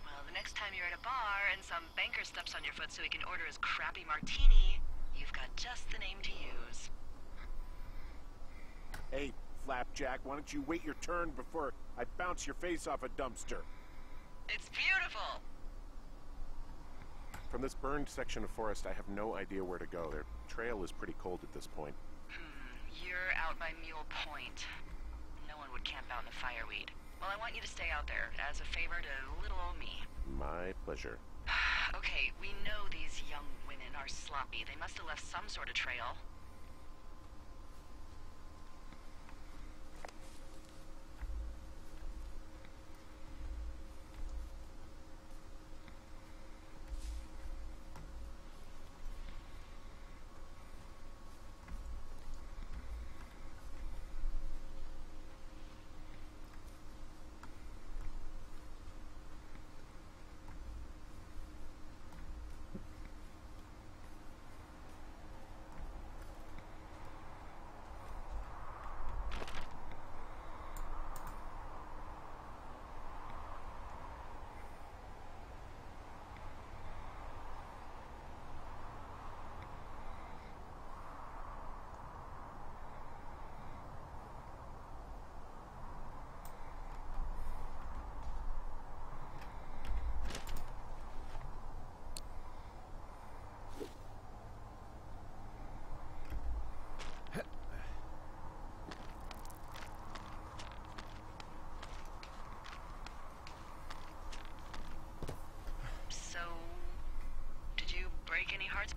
Well, the next time you're at a bar and some banker steps on your foot so he can order his crappy martini, you've got just the name to use. Hey, Flapjack, why don't you wait your turn before I bounce your face off a dumpster? It's beautiful! From this burned section of forest, I have no idea where to go. Their trail is pretty cold at this point. You're out by Mule Point. No one would camp out in the fireweed. Well, I want you to stay out there as a favor to little old me. My pleasure. Okay, we know these young women are sloppy. They must have left some sort of trail.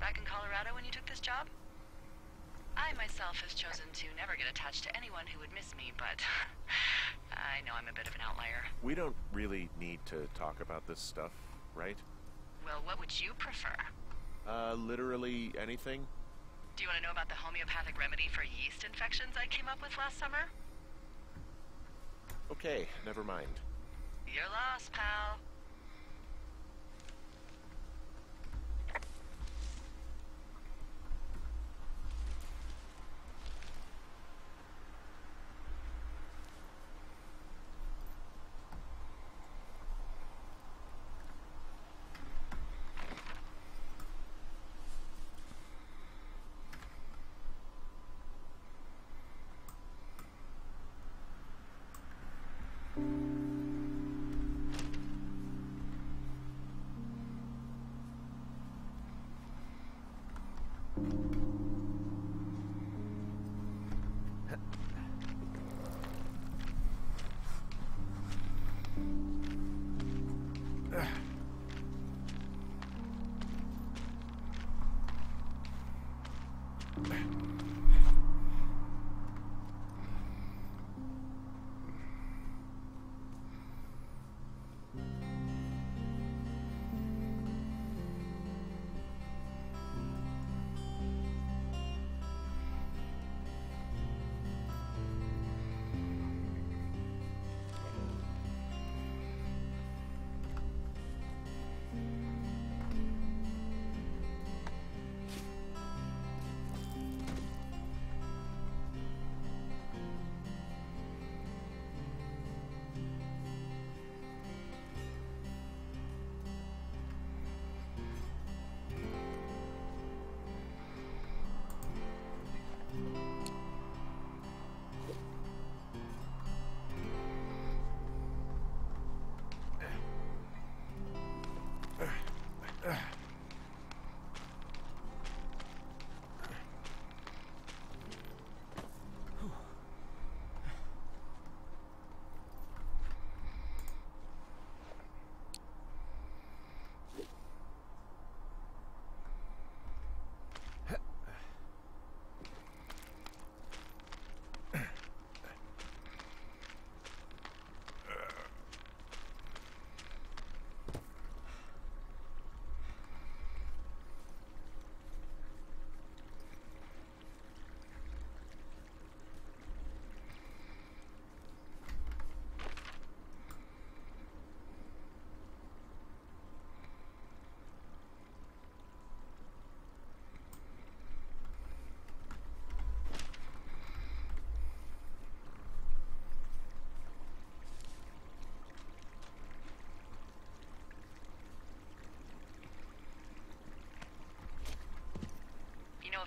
Back in Colorado when you took this job? I myself have chosen to never get attached to anyone who would miss me, but I know I'm a bit of an outlier. We don't really need to talk about this stuff, right? Well, what would you prefer? Literally anything? Do you want to know about the homeopathic remedy for yeast infections I came up with last summer? Okay, never mind. You're lost, pal.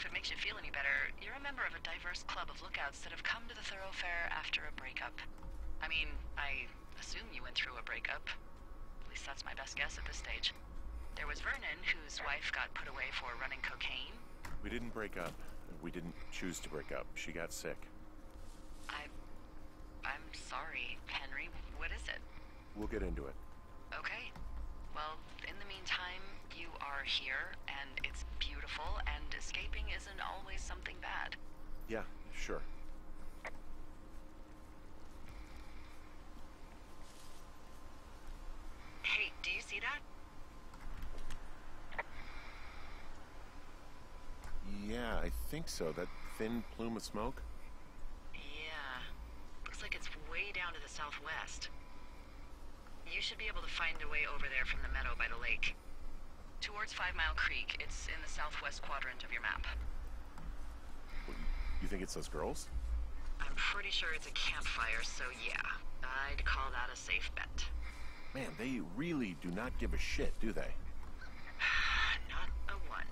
if it makes you feel any better, you're a member of a diverse club of lookouts that have come to the thoroughfare after a breakup. I mean, I assume you went through a breakup. At least that's my best guess at this stage. There was Vernon, whose wife got put away for running cocaine. We didn't break up. We didn't choose to break up. She got sick. I'm sorry, Henry. What is it? We'll get into it. Okay. Well, in the meantime, you are here, and it's beautiful, and escaping isn't always something bad. Yeah, sure. Hey, do you see that? Yeah, I think so. That thin plume of smoke? Yeah. Looks like it's way down to the southwest. You should be able to find a way over there from the meadow by the lake. Towards 5 Mile Creek. It's in the southwest quadrant of your map. You think it's those girls? I'm pretty sure it's a campfire, so yeah. I'd call that a safe bet. Man, they really do not give a shit, do they? Not a one.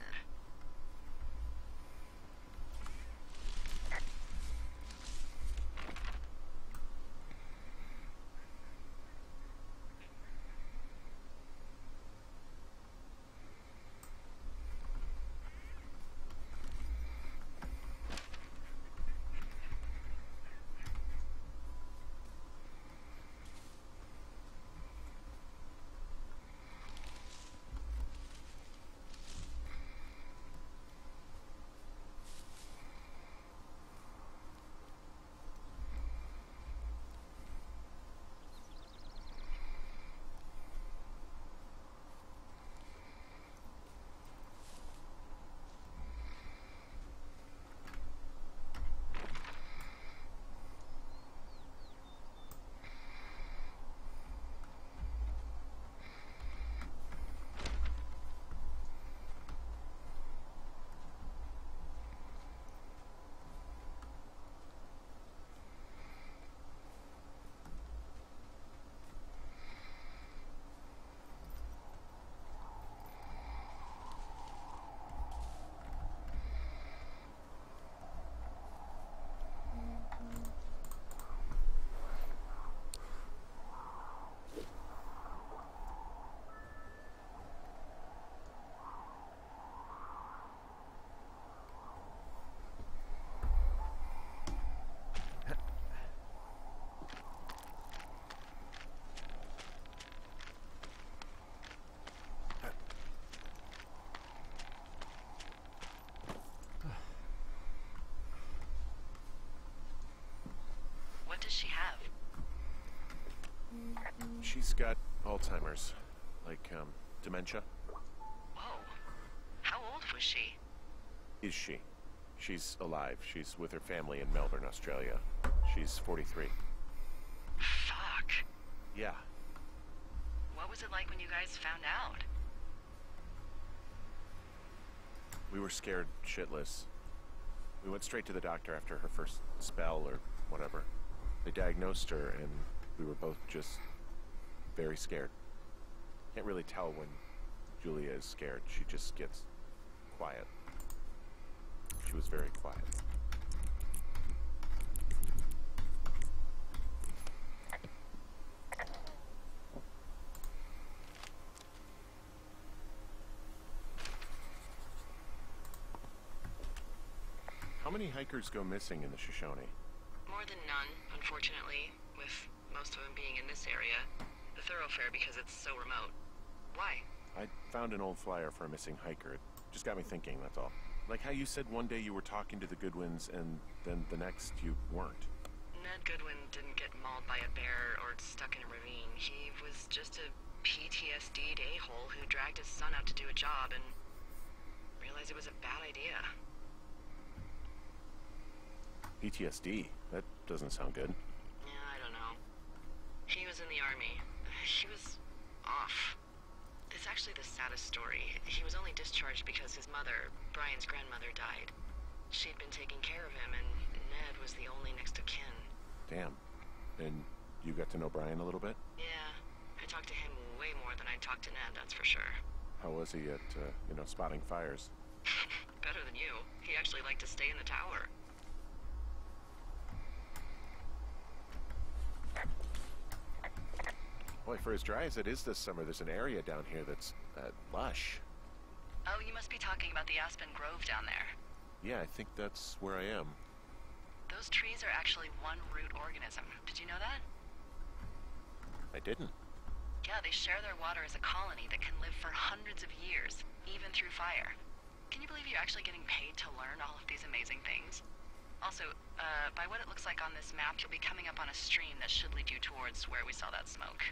What does she have? She's got Alzheimer's. Like, dementia. Whoa. How old was she? Is she? She's alive. She's with her family in Melbourne, Australia. She's 43. Fuck. Yeah. What was it like when you guys found out? We were scared shitless. We went straight to the doctor after her first spell or whatever. They diagnosed her and we were both just very scared. Can't really tell when Julia is scared. She just gets quiet. She was very quiet. How many hikers go missing in the Shoshone? More than none, unfortunately, with most of them being in this area. The thoroughfare because it's so remote. Why? I found an old flyer for a missing hiker. It just got me thinking, that's all. Like how you said one day you were talking to the Goodwins and then the next you weren't. Ned Goodwin didn't get mauled by a bear or stuck in a ravine. He was just a PTSD'd a-hole who dragged his son out to do a job and realized it was a bad idea. PTSD? That doesn't sound good. Yeah, I don't know. He was in the army. He was off. It's actually the saddest story. He was only discharged because his mother, Brian's grandmother, died. She'd been taking care of him, and Ned was the only next of kin. Damn. And you got to know Brian a little bit? Yeah, I talked to him way more than I talked to Ned, that's for sure. How was he at, spotting fires? Better than you. He actually liked to stay in the tower. Boy, for as dry as it is this summer, there's an area down here that's lush. Oh, you must be talking about the Aspen Grove down there. Yeah, I think that's where I am. Those trees are actually one root organism. Did you know that? I didn't. Yeah, they share their water as a colony that can live for hundreds of years, even through fire. Can you believe you're actually getting paid to learn all of these amazing things? Also, by what it looks like on this map, you'll be coming up on a stream that should lead you towards where we saw that smoke.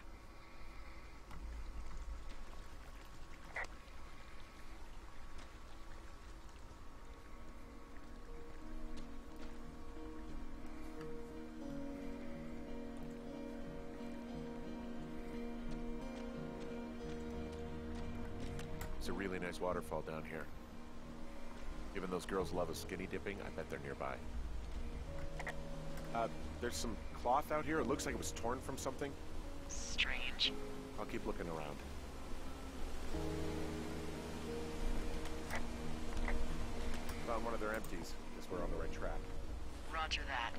It's a really nice waterfall down here. Given those girls love a skinny dipping, I bet they're nearby. There's some cloth out here. It looks like it was torn from something. Strange. I'll keep looking around. Found one of their empties. Guess we're on the right track. Roger that.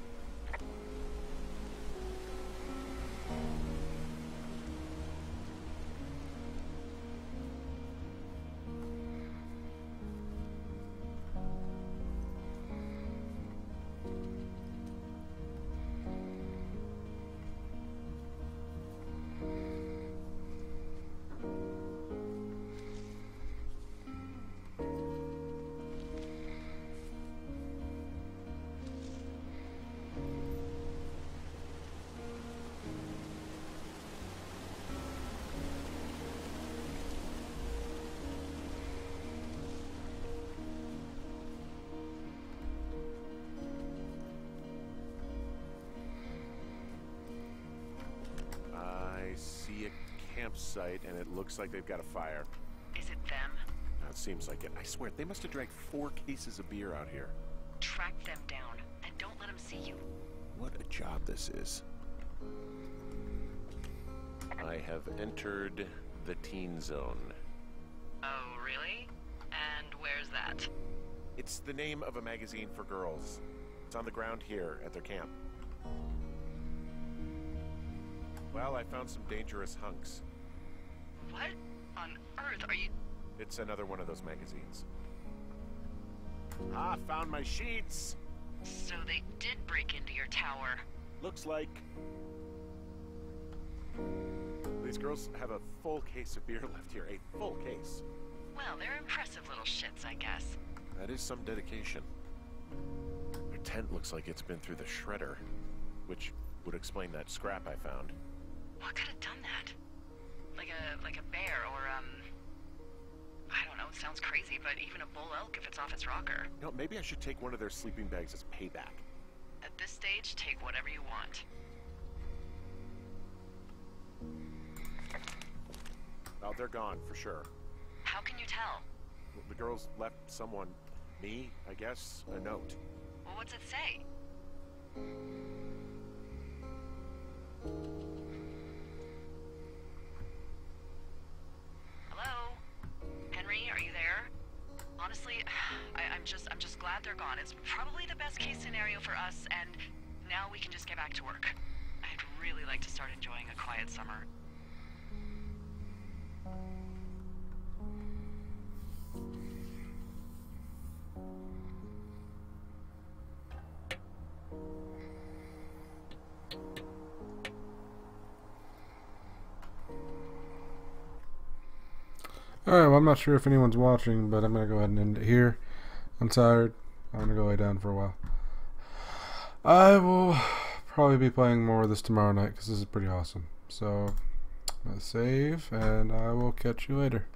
Campsite, and it looks like they've got a fire. Is it them? It seems like it. I swear, they must have drank 4 cases of beer out here. Track them down, and don't let them see you. What a job this is. I have entered the teen zone. Oh, really? And where's that? It's the name of a magazine for girls. It's on the ground here at their camp. Well, I found some dangerous hunks. What on earth are you... It's another one of those magazines. Ah, found my sheets! So they did break into your tower. Looks like... These girls have a full case of beer left here. A full case. Well, they're impressive little shits, I guess. That is some dedication. Their tent looks like it's been through the shredder, which would explain that scrap I found. What could have done that? Like a bear or, I don't know, it sounds crazy, but even a bull elk if it's off its rocker. You know, maybe I should take one of their sleeping bags as payback. At this stage, take whatever you want. Oh, they're gone, for sure. How can you tell? The girls left someone, me, I guess, a note. Well, what's it say? Hello? Henry, are you there? Honestly, I'm just glad they're gone. It's probably the best case scenario for us, and now we can just get back to work. I'd really like to start enjoying a quiet summer. Alright, well, I'm not sure if anyone's watching, but I'm going to go ahead and end it here. I'm tired. I'm going to go lay down for a while. I will probably be playing more of this tomorrow night because this is pretty awesome. So, I'm going to save, and I will catch you later.